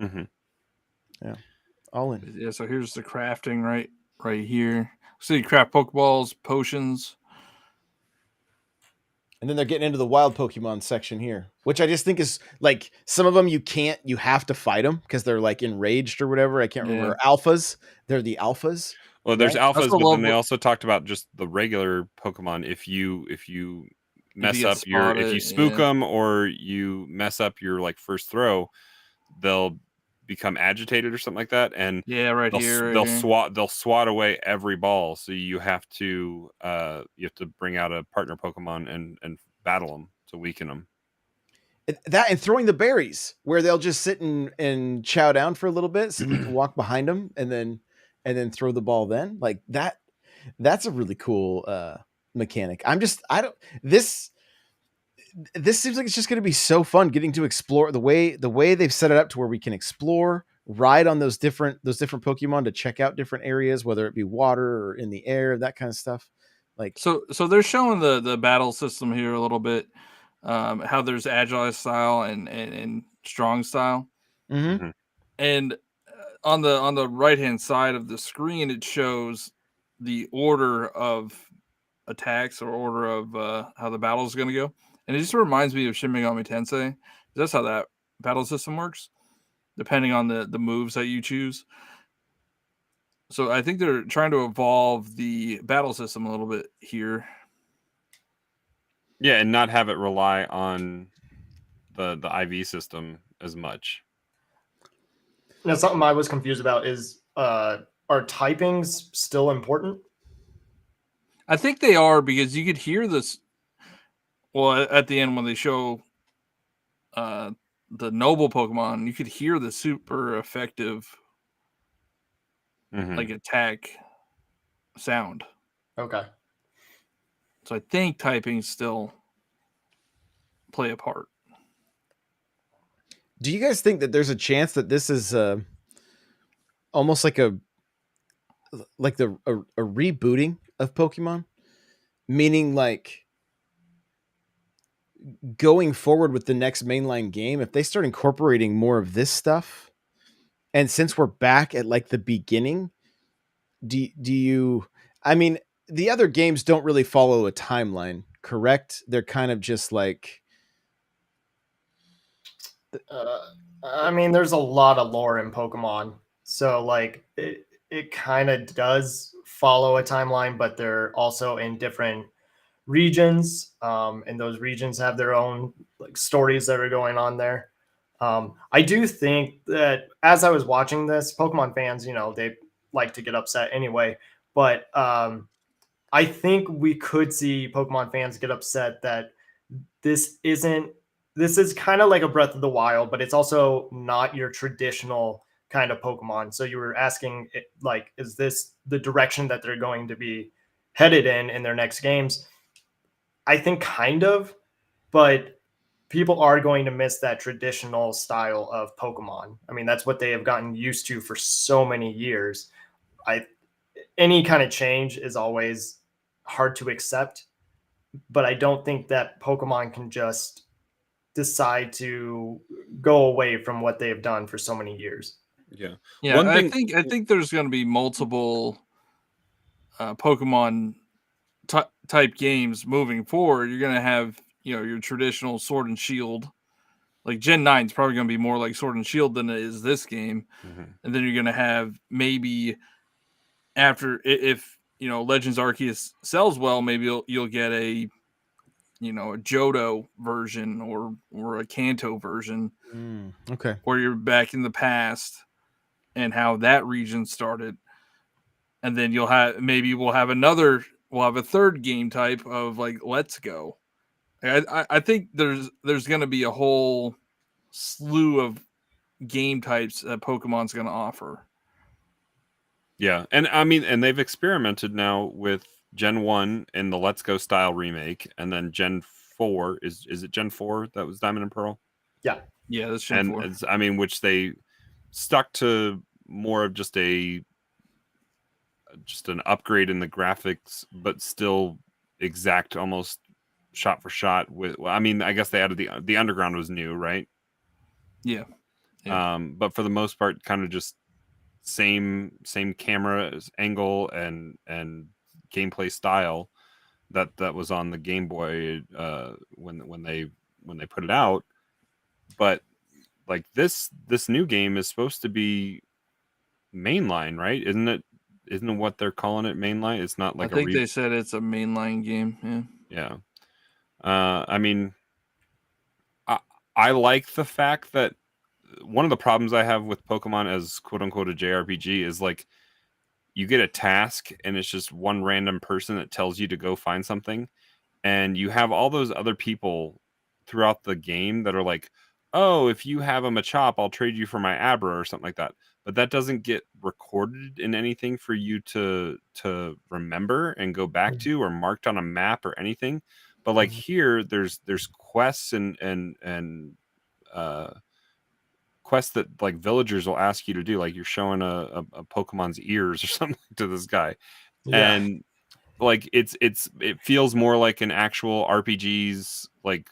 Mm-hmm. Yeah, all in. Yeah, so here's the crafting right here. So you craft Pokeballs, potions. And then they're getting into the wild Pokemon section here, which I just think is like some of them you have to fight them because they're like enraged or whatever. I can't remember. Alphas. They're the alphas. Well, there's right? alphas, but then they also talked about just the regular Pokemon. If you mess up if you spook them or you mess up your like first throw, they'll become agitated or something like that, and they'll swat away every ball. So you have to bring out a partner Pokemon and battle them to weaken them. That and throwing the berries, where they'll just sit and chow down for a little bit, so you can walk behind them and then throw the ball. Then like that, that's a really cool mechanic. This seems like it's just going to be so fun getting to explore the way they've set it up to where we can explore, ride on those different Pokemon to check out different areas, whether it be water or in the air, that kind of stuff? Like, So they're showing the battle system here a little bit. How there's agile style and strong style, mhm. and on the right hand side of the screen it shows the order of attacks or order of how the battle is going to go, and it just reminds me of Shin Megami Tensei. That's how that battle system works, depending on the moves that you choose. So I think they're trying to evolve the battle system a little bit here. Yeah, and not have it rely on the IV system as much. Now, something I was confused about is are typings still important? I think they are, because you could hear this. Well, at the end when they show the noble Pokemon, you could hear the super effective like attack sound. Okay. So I think typing still play a part. Do you guys think that there's a chance that this is almost like a rebooting of Pokemon? Meaning, like, going forward with the next mainline game, if they start incorporating more of this stuff, and since we're back at like the beginning, do you, I mean, the other games don't really follow a timeline, correct? They're kind of just like, I mean, there's a lot of lore in Pokemon, so like it kind of does follow a timeline, but they're also in different regions, and those regions have their own like stories that are going on there. I do think that as I was watching this, Pokemon fans, they like to get upset anyway, but I think we could see Pokemon fans get upset that this isn't this is kind of like a Breath of the Wild, but it's also not your traditional kind of Pokemon. So you were asking, like, is this the direction that they're going to be headed in their next games? I think kind of, but people are going to miss that traditional style of Pokemon. I mean, that's what they have gotten used to for so many years. Any kind of change is always hard to accept, but I don't think that Pokemon can just decide to go away from what they have done for so many years. Yeah. Yeah, One I thing, think there's going to be multiple Pokemon type games moving forward. You're going to have, your traditional Sword and Shield. Like Gen 9 is probably going to be more like Sword and Shield than it is this game. And then you're going to have maybe after, if Legends Arceus sells well, maybe you'll get a Johto version or a Kanto version, okay. where you're back in the past and how that region started. And then we'll have a third game type of like Let's Go. I think there's going to be a whole slew of game types that Pokemon's going to offer. yeah, and I mean, and they've experimented now with Gen 1 in the Let's Go style remake, and then Gen 4 is it Gen 4 that was Diamond and Pearl? Yeah. Yeah, that's Gen 4. I mean, which they stuck to more of just an upgrade in the graphics, but still exact, almost shot for shot. I mean, I guess they added the underground was new, right? Yeah. But for the most part, kind of just same camera angle and gameplay style that was on the Game Boy when they put it out. But like this new game is supposed to be mainline, right? Isn't it what they're calling it, mainline? It's not like I think they said it's a mainline game. Yeah. I mean, I like the fact that one of the problems I have with Pokemon as quote unquote a JRPG is like you get a task and it's just one random person that tells you to go find something, and you have all those other people throughout the game that are like, oh, if you have a Machop, I'll trade you for my Abra or something like that. But that doesn't get recorded in anything for you to remember and go back to, or marked on a map or anything. But like here, there's quests and quests that like villagers will ask you to do, like you're showing a Pokemon's ears or something to this guy, Yeah. and like it feels more like an actual RPG's like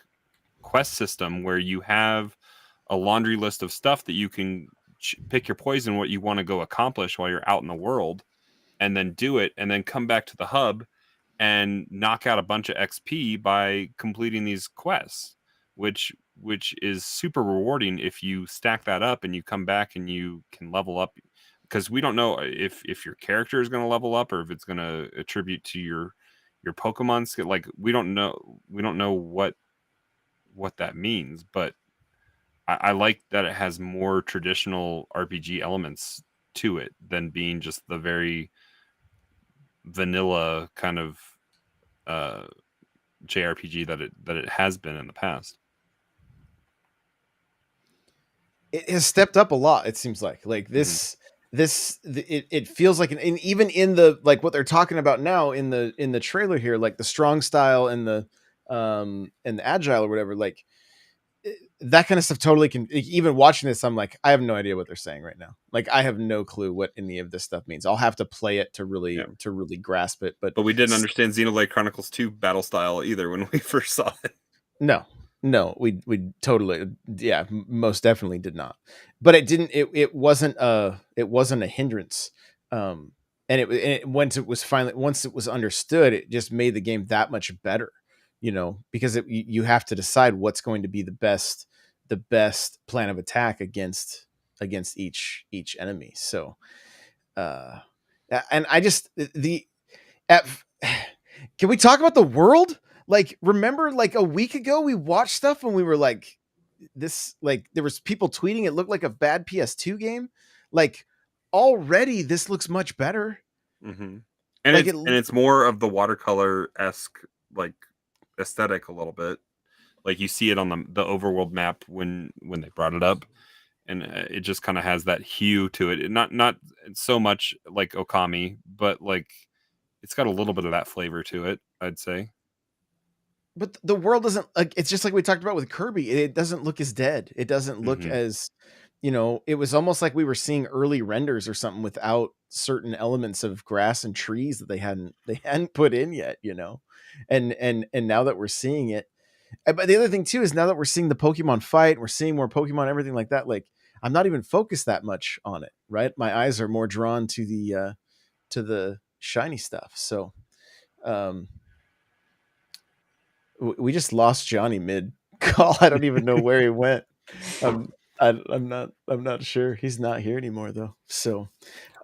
quest system where you have a laundry list of stuff that you can pick your poison, what you want to go accomplish while you're out in the world, and then do it, and then come back to the hub and knock out a bunch of XP by completing these quests, which is super rewarding if you stack that up and you come back and you can level up, because we don't know if your character is going to level up or if it's going to attribute to your Pokemon skill. Like we don't know what that means, but I like that it has more traditional RPG elements to it than being just the very vanilla kind of JRPG that it has been in the past. It has stepped up a lot. It seems like this. It feels like, and even in the like what they're talking about now in the trailer here, like the strong style and the agile or whatever, like that kind of stuff totally can. Even watching this, I'm like, I have no idea what they're saying right now. Like I have no clue what any of this stuff means. I'll have to play it to really grasp it. But we didn't understand Xenoblade Chronicles 2 battle style either when we first saw it. No, we totally, most definitely did not. But it didn't. It wasn't a hindrance. And once it was understood, it just made the game that much better. You know, because you have to decide what's going to be the best plan of attack against each enemy. So, and I just can we talk about the world? Like, remember, like a week ago, we watched stuff and we were like, this, like, there was people tweeting it looked like a bad PS2 game. Like, already, this looks much better. Mm-hmm. And like it's more of the watercolor-esque, like, aesthetic a little bit. Like, you see it on the overworld map when they brought it up, and it just kind of has that hue to it. Not so much like Okami, but like it's got a little bit of that flavor to it, I'd say. But the world doesn't, like, it's just like we talked about with Kirby. It doesn't look as dead. It doesn't look as, you know, it was almost like we were seeing early renders or something without certain elements of grass and trees that they hadn't put in yet, you know? And now that we're seeing it, but the other thing too, is now that we're seeing the Pokemon fight, we're seeing more Pokemon, everything like that. Like, I'm not even focused that much on it, right? My eyes are more drawn to the shiny stuff. So, we just lost Johnny mid call. I don't even know where he went. I'm not sure. He's not here anymore though. So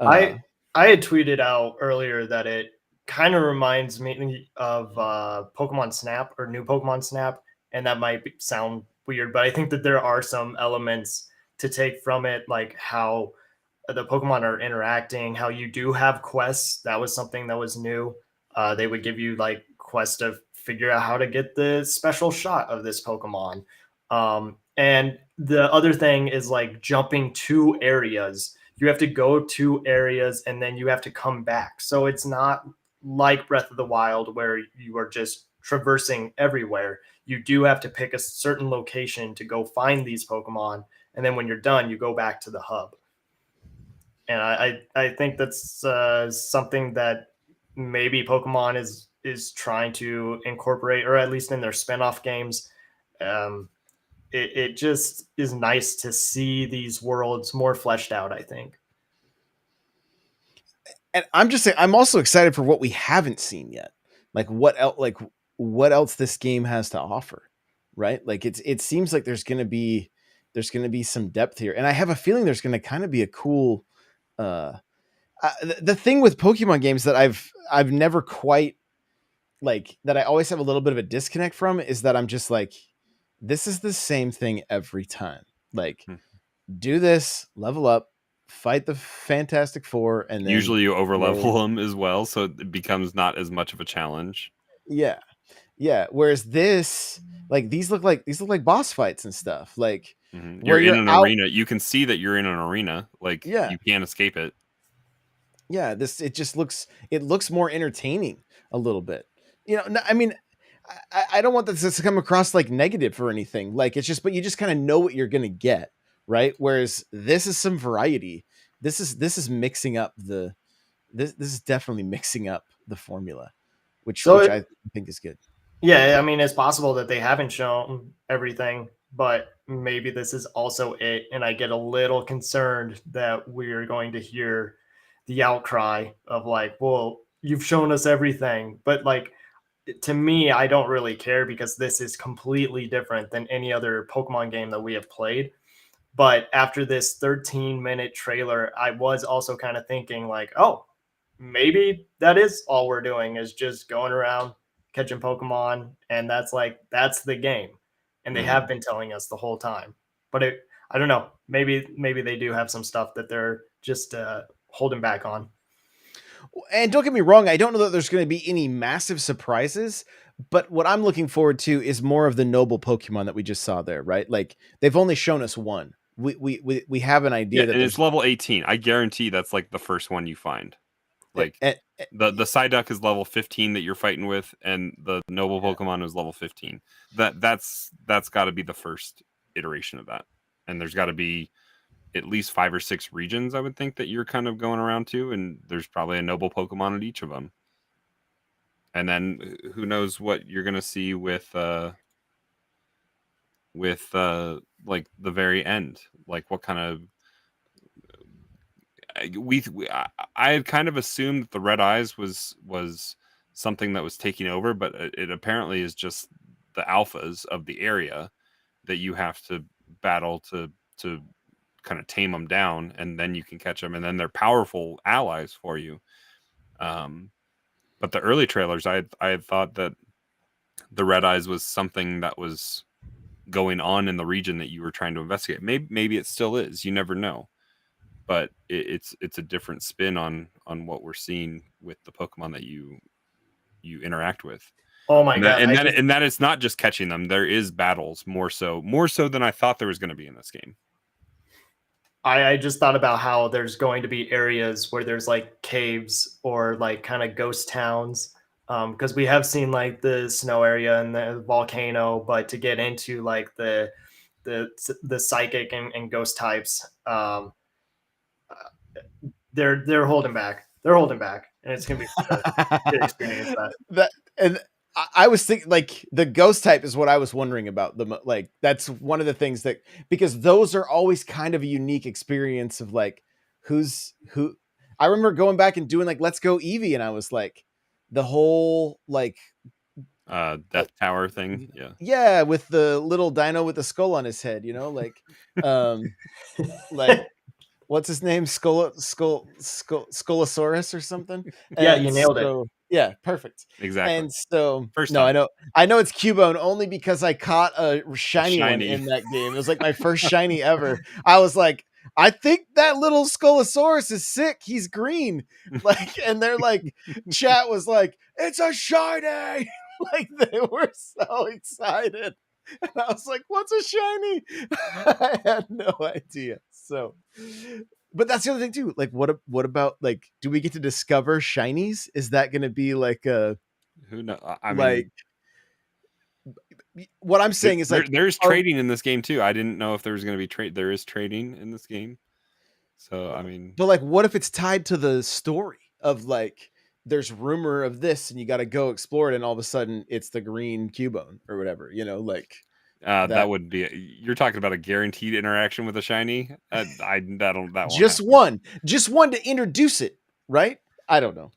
I had tweeted out earlier that it kind of reminds me of Pokemon Snap or new Pokemon Snap, and that might sound weird, but I think that there are some elements to take from it, like how the Pokemon are interacting, how you do have quests. That was something that was new. They would give you like quests to figure out how to get the special shot of this Pokemon. And the other thing is like jumping to areas. You have to go to areas and then you have to come back. So it's not like Breath of the Wild where you are just traversing everywhere. You do have to pick a certain location to go find these Pokemon. And then when you're done, you go back to the hub. And I think that's something that maybe Pokemon is trying to incorporate, or at least in their spinoff games. It just is nice to see these worlds more fleshed out, I think. And I'm just saying, I'm also excited for what we haven't seen yet. Like what else this game has to offer, right? Like it seems like there's going to be some depth here. And I have a feeling there's going to kind of be a cool, the thing with Pokemon games that I've never quite, like, that I always have a little bit of a disconnect from, is that I'm just like, this is the same thing every time. Like, do this, level up, fight the Fantastic Four, and then usually you overlevel them as well, so it becomes not as much of a challenge. Yeah. Whereas this, like, these look like boss fights and stuff. Like, you're in an arena. You can see that you're in an arena. Like, you can't escape it. Yeah, it looks more entertaining a little bit. You know, I mean, I don't want this to come across like negative or anything. Like, it's just, but you just kind of know what you're gonna get, right? Whereas this is some variety. This is mixing up this is definitely mixing up the formula, which So I think is good. yeah, I mean, it's possible that they haven't shown everything, but maybe this is also it. And I get a little concerned that we're going to hear the outcry of like, well, you've shown us everything. But like, to me, I don't really care because this is completely different than any other Pokemon game that we have played. But after this 13-minute trailer, I was also kind of thinking like, oh, maybe that is all we're doing is just going around catching Pokemon, and that's the game. And they have been telling us the whole time. But I don't know. Maybe they do have some stuff that they're just holding back on. And don't get me wrong, I don't know that there's going to be any massive surprises, but what I'm looking forward to is more of the noble Pokemon that we just saw there, right? Like they've only shown us one. We have an idea Yeah, that and there's it's level 18. I guarantee that's like the first one you find. Like the Psyduck is level 15 that you're fighting with, and the noble Pokemon is level 15. That's got to be the first iteration of that. And there's got to be at least 5 or 6 regions, I would think, that you're kind of going around to, and there's probably a noble Pokemon at each of them. And then who knows what you're gonna see with like the very end, like what kind of I had kind of assumed that the red eyes was something that was taking over, but it apparently is just the alphas of the area that you have to battle to kind of tame them down, and then you can catch them, and then they're powerful allies for you. But the early trailers, I had thought that the red eyes was something that was going on in the region that you were trying to investigate. Maybe it still is. You never know. But it's a different spin on what we're seeing with the Pokemon that you interact with. Oh my god! And that it's not just catching them. There is battles more so than I thought there was going to be in this game. I just thought about how there's going to be areas where there's like caves or like kind of ghost towns. Because we have seen like the snow area and the volcano, but to get into like the psychic and ghost types, they're holding back. They're holding back, and it's gonna be fun to experience that. And I was thinking like the ghost type is what I was wondering about like that's one of the things that, because those are always kind of a unique experience of like who. I remember going back and doing like Let's Go Eevee, and I was like the whole like Death Tower thing. Yeah, with the little dino with the skull on his head, you know, like like what's his name? Skullosaurus or something. Yeah, And you nailed it. Yeah, perfect. Exactly. And so First no, time. I know it's Cubone only because I caught a shiny one in that game. It was like my first shiny ever. I was like, I think that little Skullosaurus is sick. He's green. Like, and they're like, chat was like, it's a shiny. Like they were so excited. And I was like, what's a shiny? I had no idea. So, but that's the other thing too. Like, what about like, do we get to discover shinies? Is that going to be like a, who knows? I like, mean, what I'm saying is like, there's trading in this game too. I didn't know if there was going to be trade. There is trading in this game. So, I mean, but like, what if it's tied to the story of like, there's rumor of this and you got to go explore it, and all of a sudden it's the green Cubone or whatever, you know, like that would be. You're talking about a guaranteed interaction with a shiny. That won't just happen. just one to introduce it, right? I don't know.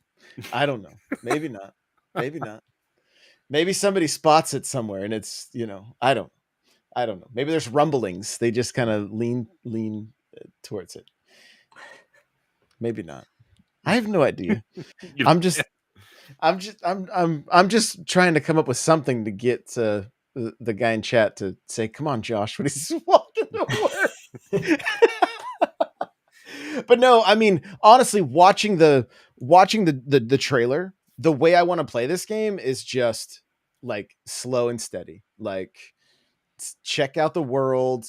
Maybe not. Maybe not. Maybe somebody spots it somewhere and it's, you know, I don't know. Maybe there's rumblings. They just kind of lean towards it. Maybe not. I have no idea. I'm just trying to come up with something to get the guy in chat to say, "Come on, Josh," when he's walking to work. But no, I mean, honestly, watching the trailer, the way I want to play this game is just like slow and steady. Like, check out the world,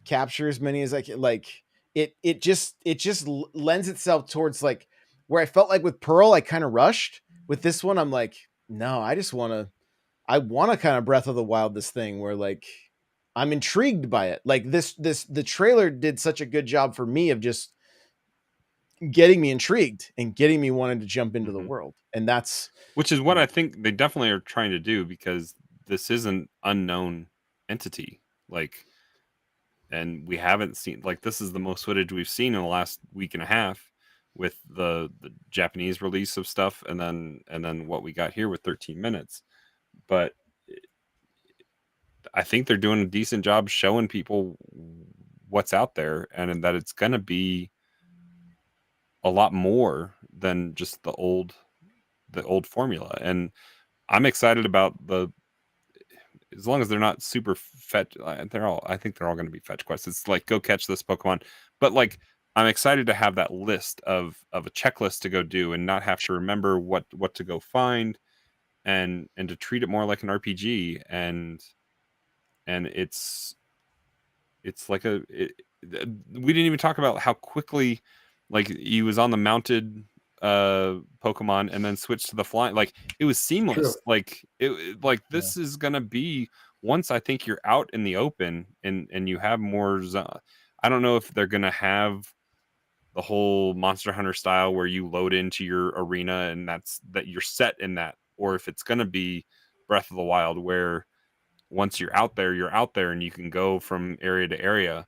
capture as many as I can. Like, it just lends itself towards like where I felt like with Pearl, I kind of rushed. With this one, I'm like, no, I want to kind of Breath of the Wild this thing where like I'm intrigued by it. Like the trailer did such a good job for me of just getting me intrigued and getting me wanting to jump into the world. And that's which is what I think they definitely are trying to do, because this is an unknown entity. Like, and we haven't seen, like, this is the most footage we've seen in the last week and a half with the Japanese release of stuff, and then what we got here with 13 minutes. But I think they're doing a decent job showing people what's out there, and that it's going to be a lot more than just the old formula. And I'm excited about as long as they're not super fetch. I think they're all going to be fetch quests. It's like, go catch this Pokemon, but like, I'm excited to have that list of a checklist to go do and not have to remember what to go find, and to treat it more like an RPG. And it's like we didn't even talk about how quickly, like, he was on the mounted Pokemon and then switched to the flying. Like, it was seamless. True. Like, this is gonna be, once I think you're out in the open and you have more I don't know if they're gonna have the whole Monster Hunter style where you load into your arena and that you're set in that, or if it's gonna be Breath of the Wild, where once you're out there and you can go from area to area.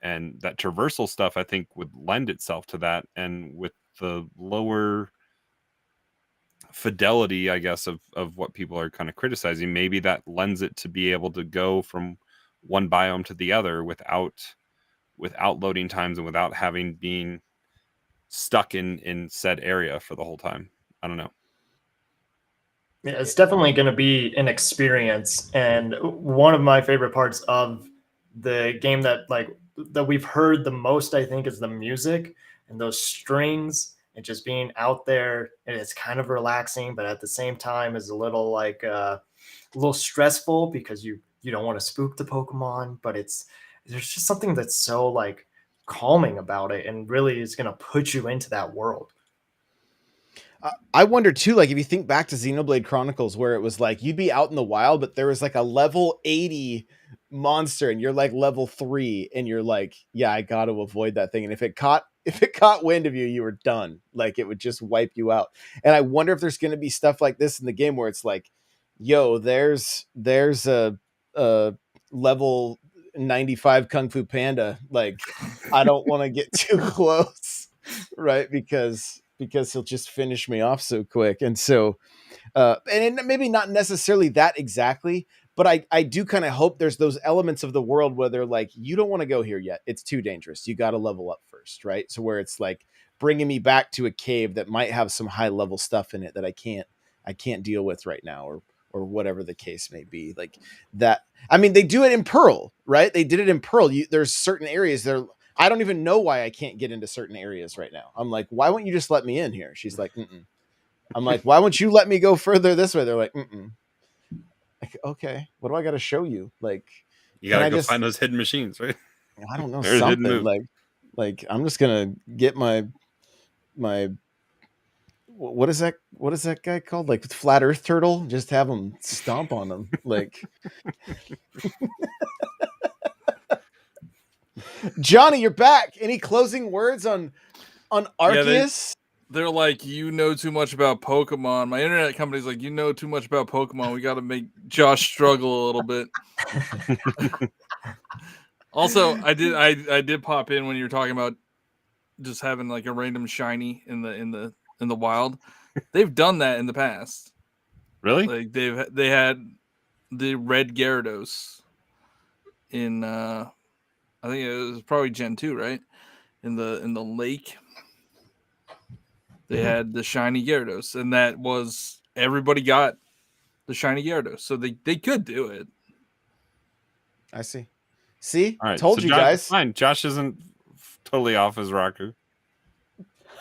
And that traversal stuff, I think, would lend itself to that. And with the lower fidelity, I guess, of what people are kind of criticizing, maybe that lends it to be able to go from one biome to the other without loading times and without being stuck in said area for the whole time. I don't know. Yeah, it's definitely going to be an experience. And one of my favorite parts of the game that we've heard the most, I think, is the music and those strings and just being out there. And it's kind of relaxing, but at the same time is a little a little stressful, because you don't want to spook the Pokemon, but there's just something that's so like calming about it, and really is going to put you into that world. I wonder too, like, if you think back to Xenoblade Chronicles, where it was like you'd be out in the wild, but there was like a level 80 monster and you're like level 3 and you're like, yeah, I got to avoid that thing. And if it caught wind of you, you were done. Like, it would just wipe you out. And I wonder if there's going to be stuff like this in the game where it's like, yo, there's a level 95 Kung Fu Panda. Like, I don't want to get too close, right? Because he'll just finish me off so quick. And so, and maybe not necessarily that exactly, but I do kind of hope there's those elements of the world where they're like, you don't want to go here yet. It's too dangerous. You got to level up first, right? So where it's like bringing me back to a cave that might have some high level stuff in it that I can't deal with right now, or whatever the case may be. Like that. I mean, they do it in Pearl, right? They did it in Pearl. There's certain areas there. I don't even know why I can't get into certain areas right now. I'm like, why won't you just let me in here? She's like, mm-mm. I'm like, why won't you let me go further this way? They're like, mm-mm. Like, okay, what do I got to show you? Like, you got to go find those hidden machines, right? I don't know, something like I'm just going to get my, what is that guy called? Like Flat Earth Turtle, just have him stomp on them. Like, Johnny, you're back. Any closing words on Arceus? They're like, you know too much about Pokemon. My internet company's like, you know too much about Pokemon. We got to make Josh struggle a little bit. Also, I did pop in when you were talking about just having like a random shiny in the wild. They've done that in the past. Really? Like they had the red Gyarados in I think it was probably Gen 2, right? In the lake. They had the shiny Gyarados, and that was, everybody got the shiny Gyarados, so they could do it. I see. See, all right, told so you Josh, guys. Fine, Josh isn't totally off his rocker.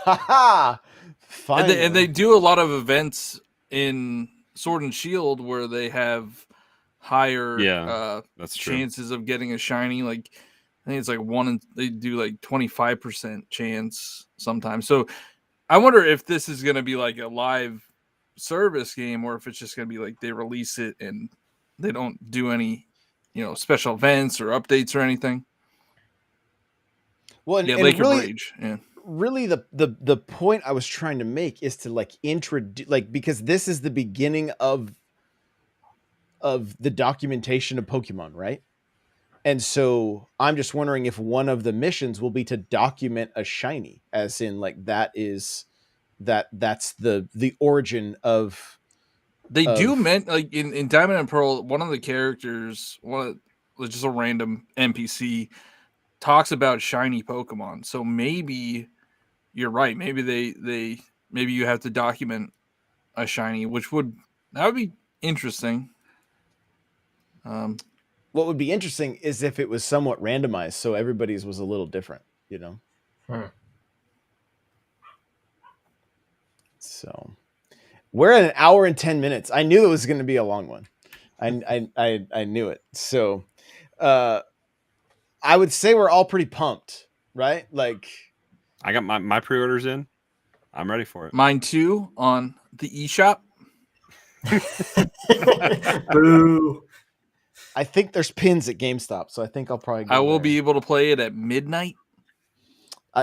Haha. And they do a lot of events in Sword and Shield where they have higher that's true. chances of getting a shiny. Like, I think it's like they do like 25% chance sometimes. So I wonder if this is going to be like a live service game, or if it's just going to be like they release it and they don't do any special events or updates or anything. Well, and Lake really, of Rage. Yeah. really the point I was trying to make is to like introduce, like, because this is the beginning of the documentation of Pokemon, right? And so I'm just wondering if one of the missions will be to document a shiny, as in like that's the origin of. They do meant like in Diamond and Pearl, one of the characters, just a random NPC, talks about shiny Pokemon. So maybe you're right. Maybe maybe you have to document a shiny, that would be interesting. What would be interesting is if it was somewhat randomized, so everybody's was a little different, So we're at an hour and 10 minutes. I knew it was going to be a long one. I knew it. So I would say we're all pretty pumped, right? Like, I got my pre-orders in. I'm ready for it. Mine too on the eShop. Boo. I think there's pins at GameStop, so I think I'll probably go I will there. be able to play it at midnight.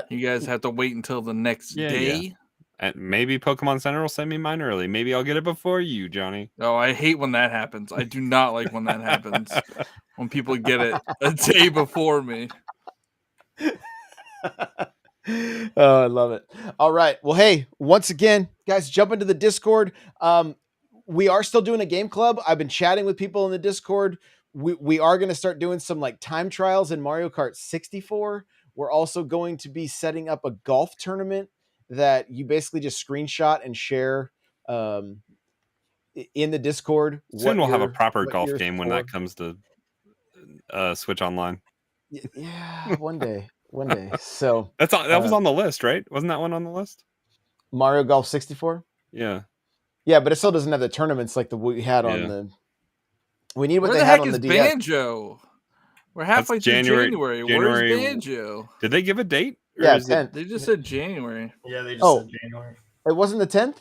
You guys have to wait until the next day. Yeah. And maybe Pokemon Center will send me mine early. Maybe I'll get it before you, Johnny. Oh, I hate when that happens. I do not like when that happens. When people get it a day before me. Oh, I love it. All right. Well, hey, once again, guys, jump into the Discord. We are still doing a game club. I've been chatting with people in the Discord. We are going to start doing some like time trials in Mario Kart 64. We're also going to be setting up a golf tournament that you basically just screenshot and share in the Discord. Soon we'll have a proper golf game when that comes to Switch Online. Yeah, one day. So that was on the list, right? Wasn't that one on the list? Mario Golf 64? Yeah. Yeah, but it still doesn't have the tournaments like we had on the. We need what Where they the had heck on is the DS. Banjo? We're halfway through January. Where's Banjo? Did they give a date? Yeah, 10th. They just said January. Yeah, they just said January. It wasn't the 10th?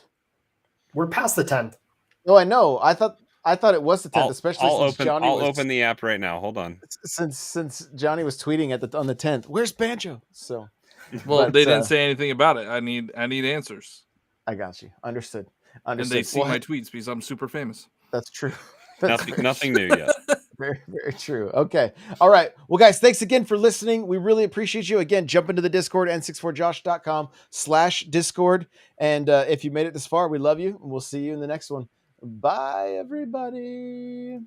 We're past the 10th. Oh, I know. I thought it was the 10th, especially since Johnny I'll open the app right now. Hold on. Since Johnny was tweeting on the 10th. Where's Banjo? So, well, they didn't say anything about it. I need answers. I got you. Understood. And they see my tweets because I'm super famous. That's true. Nothing new yet. Very, very true. Okay. All right. Well, guys, thanks again for listening. We really appreciate you. Again, jump into the Discord, n64josh.com/Discord. And if you made it this far, we love you. And we'll see you in the next one. Bye, everybody.